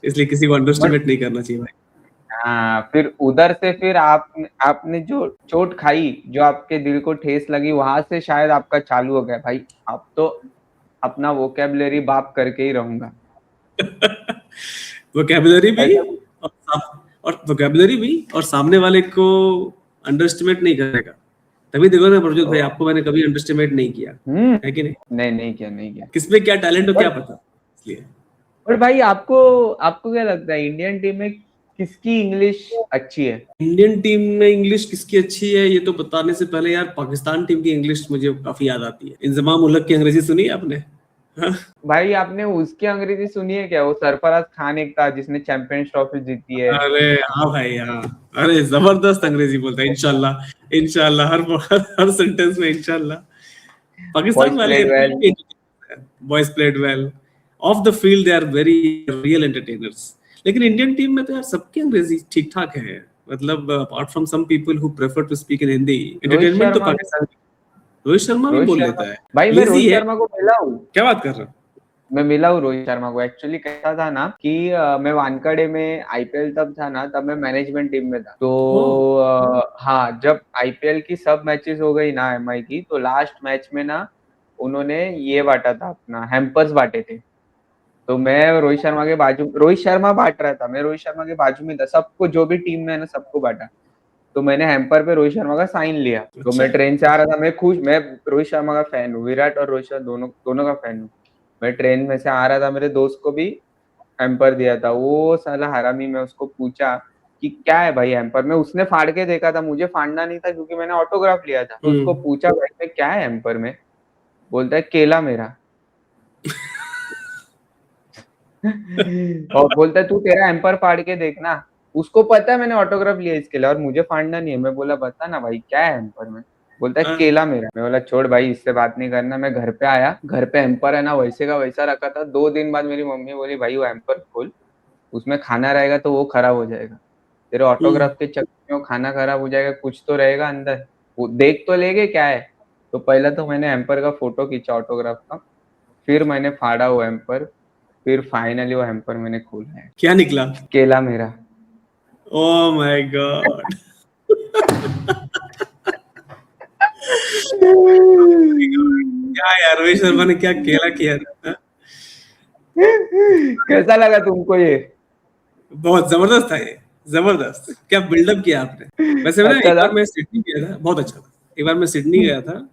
इसलिए किसी को बट अंडरस्टिमेट नहीं करना चाहिए भाई। हाँ, फिर उधर से फिर आपने जो चोट खाई, जो आपके दिल को ठेस लगी, वहां से शायद आपका चालू हो गया भाई, अब तो अपना वोकेबलरी बाप करके ही रहूंगा। वोकैबुलरी भी ऐसा। वोकैबुलरी भी और सामने वाले को अंडरस्टिमेट नहीं करेगा। तभी देखो ना प्रजोत भाई, आपको मैंने कभी अंडरस्टिमेट नहीं किया है कि नहीं? नहीं नहीं किया, नहीं किया। किसमें क्या टैलेंट हो क्या बट पता, इसलिए। बट भाई आपको आपको क्या लगता है इंडियन टीम में किसकी इंग्लिश अच्छी है? इंडियन टीम में इंग्लिश किसकी अच्छी है ये तो बताने से पहले यार, पाकिस्तान टीम की इंग्लिश मुझे काफी याद आती है। इंजमाम उलग की अंग्रेजी सुनी है आपने? हाँ? भाई आपने उसकी अंग्रेजी सुनी है क्या? वो सरफराज खान एक था जिसने चैंपियंस ट्रॉफी जीती है। अरे हाँ भाई हाँ। अरे जबरदस्त अंग्रेजी बोलता है, इंशाल्लाह इंशाल्लाह, हर सेंटेंस में इंशाल्लाह। पाकिस्तान बॉयज वाले played well. Boys played well, off the field they are very real entertainers. लेकिन इंडियन टीम में तो यार सबकी अंग्रेजी ठीक ठाक है। मतलब apart from some people who prefer to speak in Hindi, Rohit entertainment तो शर्मा पाकिस्तान। रोहित शर्मा भी रोहित बोल शर्मा लेता है, भाई, मैं इजी रोहित है। शर्मा को मिला हूँ। क्या बात कर रहा हूँ? मैं मिला हूँ रोहित शर्मा को। एक्चुअली कैसा था ना कि मैं वानखेड़े में आईपीएल तब था ना, तब मैं मैनेजमेंट टीम में था। तो हाँ, जब आईपीएल की सब मैचेस हो गई ना एमआई की, तो लास्ट मैच में ना उन्होंने ये बांटा था, अपना हैम्पर्स बांटे थे। तो मैं रोहित शर्मा बांट रहा था, मैं रोहित शर्मा के बाजू में था, सबको जो भी टीम में है ना सबको बांटा। तो मैंने हैम्पर पे रोहित शर्मा का साइन लिया। तो अच्छा। मैं ट्रेन से आ रहा था, मैं खुश, मैं रोहित शर्मा का फैन हूँ, विराट और रोहित शर्मा दोनों दोनों का फैन हूँ। मैं ट्रेन में से आ रहा था, मेरे दोस्त को भी हैम्पर दिया था। वो साला हरामी, मैं उसको पूछा कि क्या है भाई हैम्पर में, उसने फाड़ के देखा था, मुझे फाड़ना नहीं था क्योंकि मैंने ऑटोग्राफ लिया था। तो उसको पूछा भाई में क्या है हैम्पर में, बोलता है केला मेरा। और बोलता है तू तेरा एम्पर फाड़ के देखना, उसको पता है मैंने ऑटोग्राफ लिया इसके लिए और मुझे फाड़ना नहीं है। मैं बोला बता ना भाई क्या है एम्पर में, बोलता है केला मेरा। मैं बोला छोड़ भाई इससे बात नहीं करना। मैं घर पे आया, घर पे एम्पर है ना वैसे का वैसा रखा था। 2 दिन बाद मेरी मम्मी बोली भाई वो एम्पर खोल, उसमें खाना रहेगा तो वो खराब हो जाएगा, तेरे ऑटोग्राफ के चक्कर में वो खाना खराब हो जाएगा, कुछ तो रहेगा अंदर, वो देख तो लेगे क्या है। तो पहले तो मैंने एम्पर का फोटो खींचा ऑटोग्राफ का, फिर मैंने फाड़ा वो एम्पर, फिर फाइनली वो हैम्पर मैंने खोला है। क्या निकला? केला मेरा। Oh my God. क्या यार, रोहित शर्मा ने क्या केला किया था? कैसा लगा तुमको ये? बहुत जबरदस्त था ये, जबरदस्त। क्या बिल्डअप किया आपने। वैसे ना अच्छा एक था। बार मैं सिडनी गया था, बहुत अच्छा था। एक बार मैं सिडनी गया था,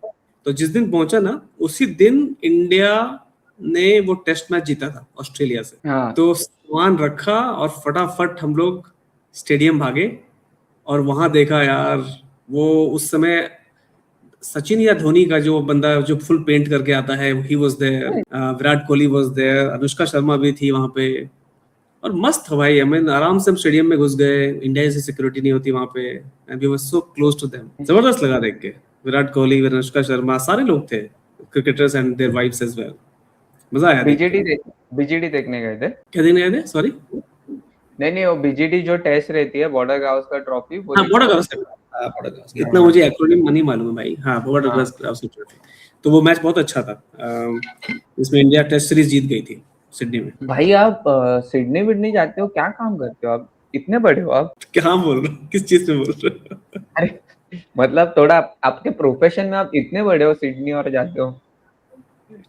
तो जिस दिन पहुंचा ना उसी दिन इंडिया ने वो टेस्ट मैच जीता था ऑस्ट्रेलिया से। हाँ। तो सामान रखा और फटाफट हम लोग स्टेडियम भागे और वहां देखा यार, वो उस समय सचिन या धोनी का जो बंदा जो फुल पेंट करके आता है, he was there, Virat Kohli was there, Anushka Sharma भी थी वहां पे। और मस्त था भाई, हमें आराम से हम स्टेडियम में घुस गए, इंडिया जैसी सिक्योरिटी नहीं होती वहां पे, and we were so close to them. जबरदस्त लगा देख के। विराट कोहली, अनुष्का शर्मा, सारे लोग थे, cricketers and their wives as well. मजा आया देख के। बीजीडी देखने गए थे? क्या दिन गए थे, सॉरी? नहीं नहीं, वो बीजीडी जो टेस्ट रहती है, बॉर्डर गावस्कर ट्रॉफी, वो हाँ, बॉर्डर देखने गए गावस्कर। हाँ, बॉर्डर गावस्कर, इतना मुझे एक्रोनिम नहीं मालूम है भाई। हाँ, बॉर्डर हाँ। गावस्कर ट्रॉफी। तो वो मैच बहुत अच्छा था। इसमें इंडिया टेस्ट सीरीज जीत गई थी सिडनी में। भाई आप सिडनी विडनी जाते हो, क्या काम करते हो आप, इतने बड़े हो आप? क्या बोल रहे हो, किस चीज में बोल रहे हो? अरे मतलब थोड़ा आपके प्रोफेशन में आप इतने बड़े हो, सिडनी और जाते हो?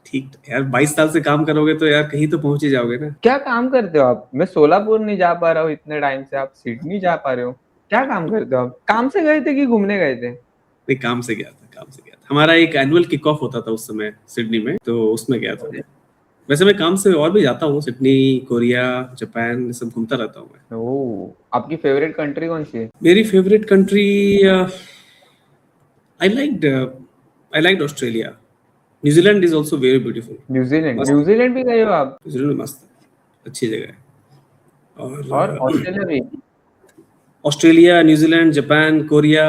ठीक यार, 22 साल से काम करोगे तो यार कहीं तो पहुंच ही जाओगे ना। क्या काम करते हो आप? मैं सोलापुर नहीं जा पा रहा हूँ इतने टाइम से, आप सिडनी जा पा रहे हो, क्या काम करते हो आप? काम से गए थे कि घूमने गए थे? नहीं, काम से गया था, काम से गया था। हमारा एक एनुअल किक ऑफ होता था उस समय सिडनी में, तो उसमें गया था मैं। वैसे मैं काम से और भी जाता हूँ, सिडनी, कोरिया, जापान, सब घूमता रहता हूँ मैं। ओह, आपकी फेवरेट कंट्री कौन सी है? मेरी favourite country, I liked Australia. New Zealand is also very beautiful. New Zealand? मस्त। न्यूजीलैंड भी गए हो आप? न्यूजीलैंड मस्त है, अच्छी जगह है। और और ऑस्ट्रेलिया भी? ऑस्ट्रेलिया, न्यूजीलैंड, जापान, कोरिया,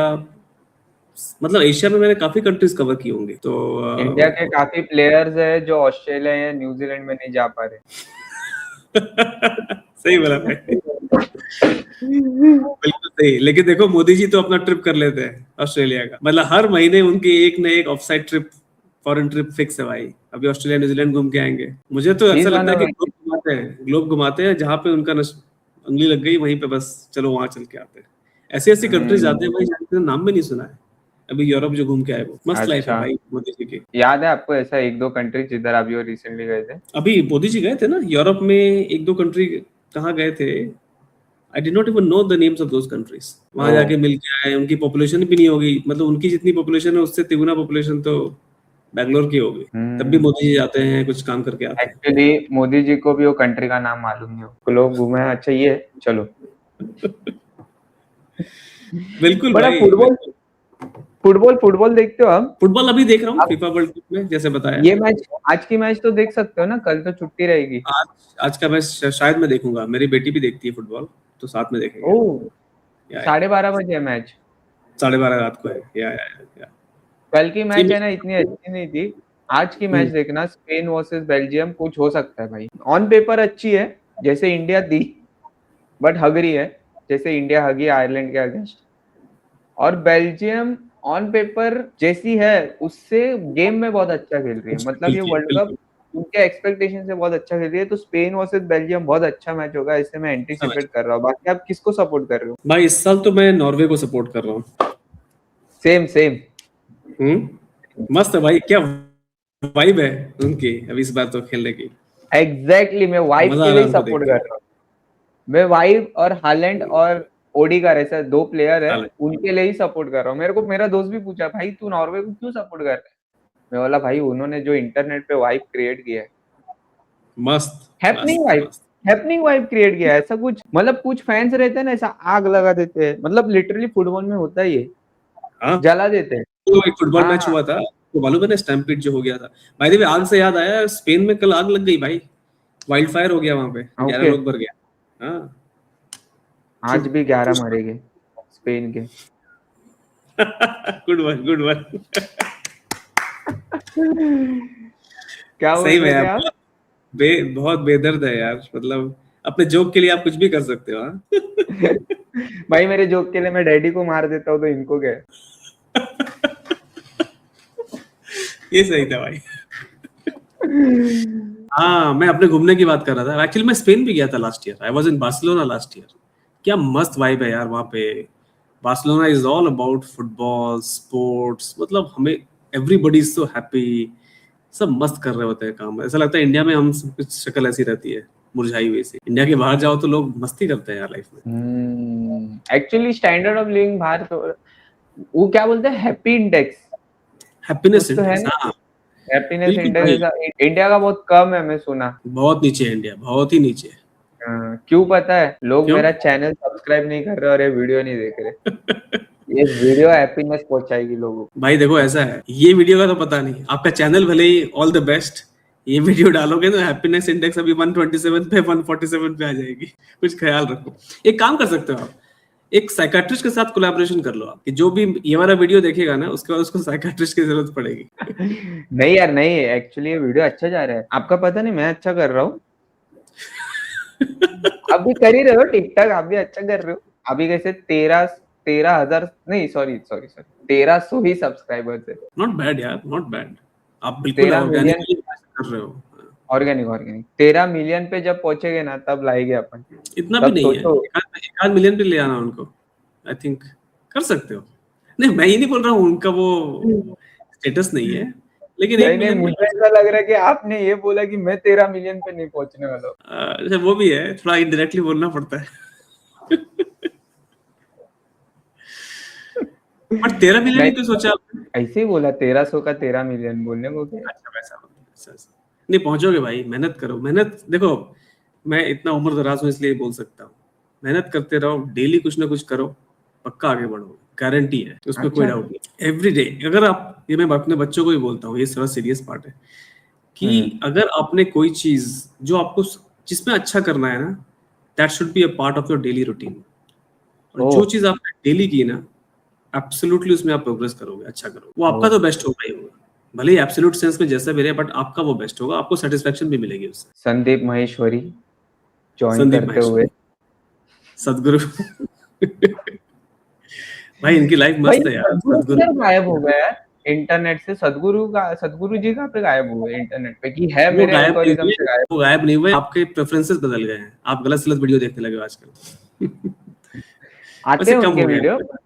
मतलब एशिया में मैंने काफी कंट्रीज कवर की होंगी। तो इंडिया के काफी प्लेयर्स है जो ऑस्ट्रेलिया या न्यूजीलैंड में नहीं जा पा रहे। सही बोला भाई, बिल्कुल सही। लेकिन देखो, मोदी जी तो अपना ट्रिप कर लेते हैं ऑस्ट्रेलिया का, मतलब हर महीने उनकी एक न एक offside trip, foreign trip fix है भाई। अभी ऑस्ट्रेलिया न्यूजीलैंड घूम के आएंगे। मुझे तो चीज ऐसा लगता मानो है कि भाई, ग्लोब घुमाते हैं, जहाँ पे उनका उंगली लग गई वहीं पे बस चलो वहां चल के आते हैं। ऐसी ऐसी कंट्रीज जाते हैं भाई जिनका नाम भी नहीं सुना है। अभी यूरोप जो घूम के आए, वो मस्त लाइफ है अच्छा भाई मोदी जी की। याद है आपको ऐसा एक दो कंट्री जिधर अभी वो रिसेंटली गए थे? अभी मोदी जी गए थे ना यूरोप में, एक दो कंट्री। कहाँ गए थे? I did not even know the names of those countries. वहां जाके मिल के आए। उनकी पॉपुलेशन भी नहीं होगी, मतलब उनकी जितनी पॉपुलेशन है उससे तिगुना पॉपुलेशन तो बैंगलोर की होगी। तब भी मोदी जी जाते हैं, कुछ काम करके आते हैं। एक्चुअली मोदी जी को भी वो कंट्री का नाम मालूम नहीं हो, लोग घूमे हैं, अच्छा ये है, चलो। बिल्कुल बड़ा भाई, फुटबॉल बिल्कुल। फुटबॉल फुटबॉल देखते हो आप? फुटबॉल अभी देख रहा हूँ, आप फीफा वर्ल्ड कप में, जैसे बताया। ये मैच, आज की मैच तो देख सकते हो ना, कल तो छुट्टी रहेगी। आज आज का मैच शायद मैं देखूंगा, मेरी बेटी भी देखती है फुटबॉल, तो साथ में देखेंगे। ओह, या 12:30 बजे है मैच। 12:30 रात को है। या कल की मैच है See, ना इतनी अच्छी नहीं थी, आज की मैच हम्म, देखना, स्पेन वर्सेस बेल्जियम, कुछ हो सकता है भाई। ऑन पेपर अच्छी है, जैसे इंडिया दी, बट हग रही है, जैसे इंडिया हगी आयरलैंड के अगेंस्ट। और बेल्जियम ऑन पेपर जैसी है उससे गेम में बहुत अच्छा खेल रही है, मतलब ये बिल्कुल वर्ल्ड कप बिल्कुल। उनके एक्सपेक्टेशन से बहुत अच्छा खेल रही है। तो स्पेन वर्सेस बेल्जियम बहुत अच्छा मैच होगा, इससे मैं समझ। एंटीसिपेट कर रहा हूँ। बाकी आप किसको सपोर्ट कर रहे हो? भाई इस साल तो मैं नॉर्वे को सपोर्ट कर रहा हूँ। Same same. मस्त है भाई, क्या वाइब है उनकी अभी इस बार तो खेलने की। एग्जैक्टली, मैं वाइब मजा के आ रहा लिए है उनको देख सपोर्ट के। कर रहा हूँ। मैं वाइब और हालैंड और ओडिगार, ऐसे दो प्लेयर है, हाल है। उनके लिए ही सपोर्ट कर रहा हूँ। मेरे को मेरा दोस्त भी पूछा भाई तू नॉर्वे को क्यों सपोर्ट कर रहा है? मैं बोला भाई उन्होंने जो इंटरनेट पे वाइब क्रिएट किया है, मस्त हैपनिंग मस्त वाइब, मस्त। हैपनिंग वाइब क्रिएट किया है। ऐसा कुछ मतलब कुछ फैंस रहते हैं ना, ऐसा आग लगा देते हैं, मतलब लिटरली फुटबॉल में होता ही है, हाँ, जला देते हैं। तो एक फुटबॉल मैच हाँ हुआ था, तो मालूम है ना, स्टैम्पीड जो हो गया था। भाई देखिए, आग से याद आया, स्पेन में कल आग लग गई भाई। वाइल्ड फायर हो गया वहां पे, 11 ओके, लोग मर गया। हाँ आज भी 11 मरेंगे स्पेन के। Good one, good one. क्या बोल सही में रहे थे यार, आप? बहुत बेदर्द है यार, मतलब अपने जोक के लिए आप कुछ भी कर सकते हो। हाँ भाई मेरे जोक के लिए मैं डैडी को मार देता हूँ तो इनको क्या है? ये सही था भाई। हाँ, मैं अपने घूमने की बात कर रहा था। एक्चुअली मैं स्पेन भी गया था last year. I was in Barcelona last year. क्या मस्त वाइब है यार वहाँ पे। Barcelona is all about football, sports, मतलब हमें एवरीबॉडी इज सो हैप्पी। सब मस्त कर रहे होते हैं काम। ऐसा लगता है इंडिया में हम सब कुछ शक्ल ऐसी रहती है, मुरझाई हुई सी। इंडिया के बाहर जाओ तो लोग मस्ती करते हैं यार लाइफ में। एक्चुअली स्टैंडर्ड ऑफ लिविंग बाहर तो वो क्या बोलते हैं, हैप्पी इंडेक्स हैप्पीनेस कुछ तो है इंडेक्स, ना, हाँ हैप्पीनेस बिल्कुल इंडेक्स भाई। ऐसा इंडिया का बहुत कम है, मैं सुना। बहुत नीचे है इंडिया, बहुत ही नीचे है। क्यों पता है? लोग क्यों? मेरा चैनल सब्सक्राइब नहीं कर रहे और ये वीडियो नहीं देख रहे। ये वीडियो हैप्पीनेस पहुंचाएगी लोगों को। भाई देखो ऐसा है, ये वीडियो का तो पता नहीं, आपका चैनल भले ही ऑल द बेस्ट, ये वीडियो डालोगे तो हैप्पीनेस इंडेक्स अभी 127 पे 147 पे आ जाएगी। कुछ ख्याल रखो। एक काम कर सकते हो आप, एक साइकाट्रिस्ट के साथ कोलैबोरेशन कर लो आप, कि जो भी ये वाला वीडियो देखेगा ना उसके बाद उसको साइकाट्रिस्ट की जरूरत पड़ेगी। नहीं यार नहीं, एक्चुअली ये वीडियो अच्छा जा रहा है, आपका पता नहीं, मैं अच्छा कर रहा हूँ। आप भी कर ही रहे हो टिकटॉक, आप भी अच्छा कर रहे हो। अभी कैसे 13,000 नहीं, सॉरी सॉरी सॉरी 1300 ही सब्सक्राइबर्स है। नॉट बैड यार, नॉट बैड। आप बिल्कुल 13 मिलियन ऑर्गेनिकली कर रहे हो। ऑर्गेनिक ऑर्गेनिक 13 मिलियन पे जब पहुंचेगे ना तब लाएंगे अपन। इतना भी तब नहीं है, सोचो। एक आध मिलियन पे ले आना उनको। आई थिंक कर सकते हो। नहीं मैं ही नहीं बोल रहा हूँ, उनका वो स्टेटस नहीं है, लेकिन एक नहीं नहीं, मिलियन मुझे ऐसा लग रहा है कि आपने ये बोला कि मैं 13 मिलियन पे नहीं पहुंचने वाला हूँ। अच्छा वो भी है, थोड़ा इनडायरेक्टली बोलना पड़ता है। बट 13 मिलियन ही नहीं, क्यों सोचा आपने? ऐसे ही बोला 1300 का 13 मिलियन बोलने को क्या है? अच्छा वैसा ऐसा। नहीं पहुंचोगे भाई, मेहनत करो। मेहनत देखो, मैं इतना उम्र दराज हूँ इसलिए बोल सकता हूँ, मेहनत करते रहो, डेली कुछ ना कुछ करो, पक्का आगे बढ़ोगे, गारंटी है, उसमें कोई अच्छा। डाउट नहीं। एवरी डे अगर आप, ये मैं अपने बच्चों को भी बोलता हूँ, ये थोड़ा सीरियस पार्ट है, कि अगर आपने कोई चीज जो आपको जिसमें अच्छा करना है ना, that should be a part of your daily routine. और ओ जो चीज आपने डेली की ना, एब्सोल्युटली उसमें आप प्रोग्रेस करोगे, अच्छा करोगे, वो ओ आपका तो बेस्ट होगा ही होगा। भले ही एब्सोल्यूट सेंस में जैसा भी रहे, बट आपका वो बेस्ट होगा, आपको सेटिस्फेक्शन भी मिलेगी उससे। संदीप महेश्वरी ज्वाइन संदीप करते महेश, हुए। सदगुरु। भाई इनकी लाइफ भाई मस्त है यार, सदगुरु सदगुरु। किधर गायब हो गया यार? इंटरनेट से सदगुरु जी कहाँ पे गायब हुए इंटरनेट पे, कि है वो मेरे गायब नहीं एल्गोरिदम से हुए, गायब? वो गायब नहीं हुए, आपके प्रेफरेंसेस बदल गए हैं, आप गलत सलत वीडियो देखने लगे हो आजकल। आते वैसे हैं कम उनके हो गए वीडियो। हैं।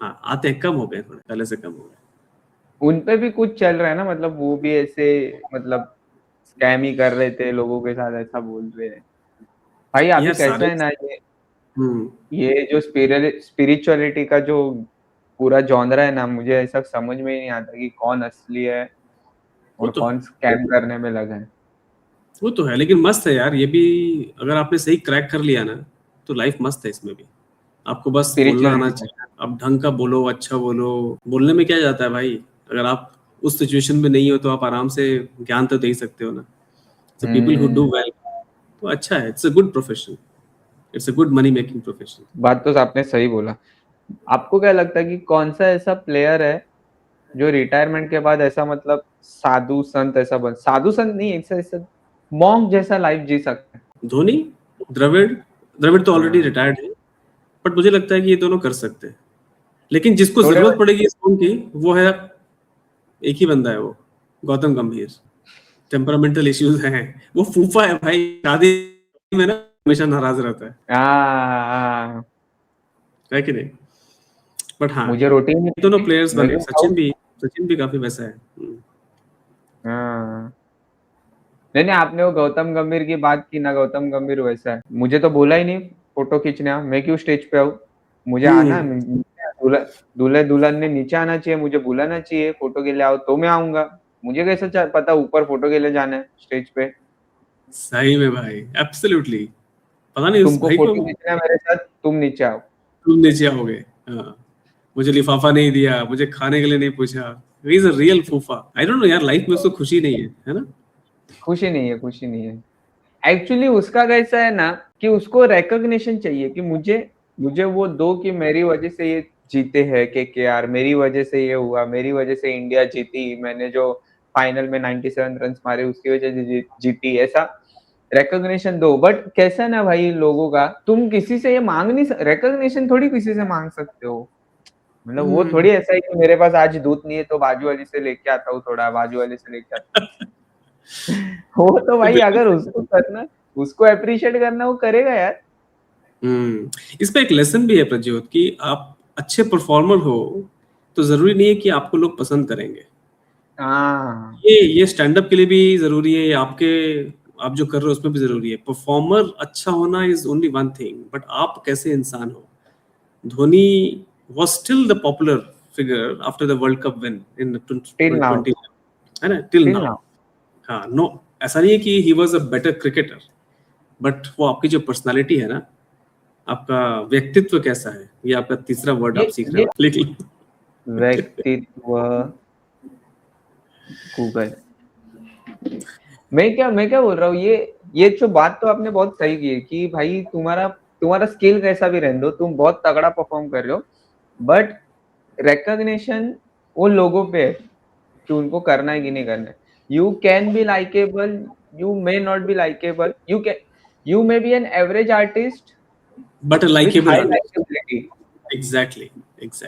हाँ आते हैं, कम हो गए, थोड़े पहले से कम हो गए। उन पे भी कुछ चल रहा है ना, मतलब वो भी ऐसे, मतलब स्कैम ही कर रहे थे लोगों के साथ, ऐसा बोल रहे हैं। भाई अभी यार कैसा सारे, है ना, हम्म ये जो स्पिरिचुअलिटी का जो पूरा जॉनरा है ना, मुझे ऐसा समझ में ही नहीं आता कि कौन असली है वो और तो है, कौन स्कैम करने में लगा है। वो तो है, लेकिन मस्त है यार ये भी। अगर आपने सही क्रैक कर लिया ना, तो लाइफ मस्त है इसमें भी। आपको बस बोलना आना स्पिरिचुअलिटी चाहिए, अब ढंग का बोलो, अच्छा बोलो। बोलने में क्या जाता है भाई, अगर आप उस सिचुएशन में नहीं हो तो आप आराम से ज्ञान तो दे ही सकते हो ना। So people who do well, तो अच्छा है, it's a good profession, it's a good money making profession. बात तो आपने सही बोला। आपको क्या लगता है कि कौन सा ऐसा प्लेयर है जो रिटायरमेंट के बाद ऐसा, मतलब साधु संत ऐसा बन, साधु संत नहीं, ऐसा ऐसा मॉन्क जैसा लाइफ जी सकता है? धोनी, द्रविड़। द्रविड़ तो ऑलरेडी हाँ, रिटायर्ड है, बट मुझे लगता है कि ये दोनों कर सकते हैं। लेकिन जिसको थोड़े जरूरत पड़ेगी इस फोन की, वो है, एक ही बंदा है वो, गौतम गंभीर। टेम्परामेंटल इश्यूज हैं, वो फूफा है भाई, शादी में ना हमेशा नाराज रहता है कि नहीं? बट हाँ, मुझे रोटी नहीं दोनों मिली, प्लेयर्स मैं बने, क्यों खाऊं? सचिन भी काफी वैसा है। हाँ, नहीं नहीं, आपने वो गौतम गंभीर की बात की ना, गौतम गंभीर वैसा है, मुझे तो बोला ही नहीं फोटो खींचने, मैं क्यों स्टेज पे आऊँ? मुझे आना है, हम्म दूल्हे दुल्हन ने नीचे आना चाहिए, मुझे बुलाना चाहिए, फोटो के लिए आओ तो मैं आऊंगा। मुझे कैसे पता ऊपर फोटो के लिए जाना है स्टेज पे? सही में भाई, एब्सोल्युटली। पता नहीं उस तुमको भाई को, फोटो खींचना है मेरे साथ, तुम नीचे आओ। तुम नीचे आओगे। हाँ, मुझे लिफाफा नहीं दिया, मुझे खाने के लिए नहीं पूछा। ही इज अ रियल फूफा। आई डोंट नो यार, लाइफ में उसको खुशी नहीं है, है ना? खुशी नहीं है, खुशी नहीं है। एक्चुअली उसका कैसा है ना कि उसको रिकॉग्निशन चाहिए कि मुझे वो दो कि मेरी वजह से ये जीते हैं केकेआर, मेरी वजह से ये हुआ, मेरी वजह से इंडिया जीती, मैंने जो फाइनल में 97 रन मारे उसकी वजह से जीती, ऐसा रिकॉग्निशन दो। बट कैसा ना भाई लोगों का, तुम किसी से ये मांग नहीं, रिकॉग्निशन थोड़ी किसी से मांग सकते हो। मतलब वो थोड़ी ऐसा है कि मेरे पास आज दूध नहीं है तो बाजू वाली से लेके आता हूँ, थोड़ा बाजू वाले से लेके आता हूँ। वो तो भाई अगर उसको करना, उसको अप्रिशिएट करना, वो करेगा यार। इसमें एक लेसन भी है प्रज्योत कि आप अच्छे परफॉर्मर हो तो जरूरी नहीं है कि आपको लोग पसंद करेंगे। हाँ, ये स्टैंड अप के लिए भी जरूरी है, आप जो कर रहे हो उसमें भी जरूरी है। परफॉर्मर अच्छा होना is only one thing, but आप कैसे इंसान हो। Dhoni was still the popular figure after the World Cup win in till now, 2020, है ना, till now। हाँ, नो ऐसा नहीं है कि he was a better cricketer, but वो आपकी जो पर्सनालिटी है ना, आपका व्यक्तित्व कैसा है, ये आपका तीसरा वर्ड आप सीख रहे हो, लिख लो। व्यक्तित्व गूगल। मैं क्या बोल रहा हूँ, ये जो बात तो आपने बहुत सही की है कि भाई तुम्हारा स्किल कैसा भी रहने दो, तुम बहुत तगड़ा परफॉर्म कर रहे हो, बट रिकॉग्निशन वो लोगों पे है कि उनको करना है कि नहीं करना है। You can be likable, you may not be likable, you may be an average artist but a likable artist। Likability. Exactly।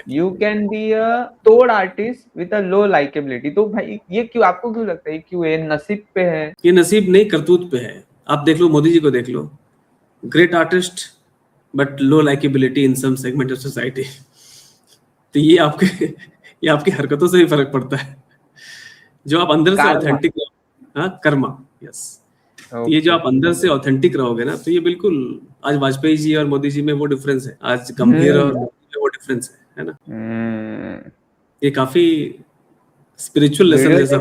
You can be a top artist with a low likability. तो भाई ये क्यों, आपको क्यों लगता है क्यों ये नसीब पे है? ये नसीब नहीं, करतूत पे है। आप देख लो, मोदी जी को देख लो, great artist but low likability in some segment of society. तो ये आपकी हरकतों से भी फर्क पड़ता है। जो आप अंदर से ऑथेंटिक, हाँ, कर्मा, यस। तो ये जो आप अंदर से ऑथेंटिक रहोगे ना, तो ये बिल्कुल, आज वाजपेयी जी और मोदी जी में वो डिफरेंस है, आज गंभीर और वो डिफरेंस है ना। ये काफी स्पिरिचुअल लेसन जैसा।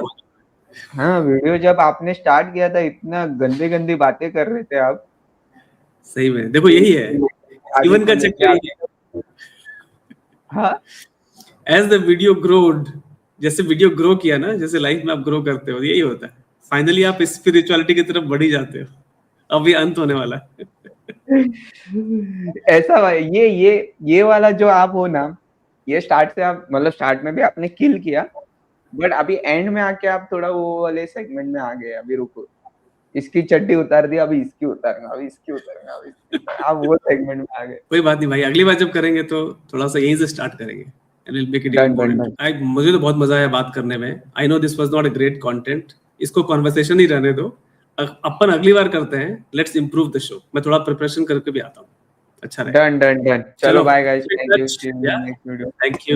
हाँ, वीडियो जब आपने स्टार्ट किया था इतना गंदी बातें कर रहे थे आप। सही में देखो, यही है जीवन का चक्कर, यही है। हाँ, एज द वीडियो ग्रोड, जैसे वीडियो ग्रो किया ना, जैसे लाइफ में आप ग्रो करते हो, यही होता है। फाइनली आप स्पिरिचुअलिटी की तरफ बढ़ ही जाते हो। अब ये अंत होने वाला है। ऐसा ये वाला जो आप हो ना, ये स्टार्ट से आप, मतलब स्टार्ट में भी आपने किल किया, बट अभी एंड में आके आप थोड़ा वो वाले सेगमेंट में आ गए। अभी रुको, इसकी चड्डी उतार दी, अभी इसकी उतारूंगा, अभी इसकी उतारूंगा, अभी इसकी, आप वो सेगमेंट में आ गए। कोई बात नहीं भाई, अगली बार जब करेंगे तो थोड़ा सा यहीं से स्टार्ट करेंगे। मुझे तो बहुत मजा आया बात करने में। I know this was not a great content, इसको कॉन्वर्सेशन ही रहने दो, अपन अगली बार करते हैं। Let's improve the show. मैं थोड़ा प्रिपरेशन करके भी आता हूँ। अच्छा रहेगा। डन। चलो bye guys, thank you, see you in next video. Thank you.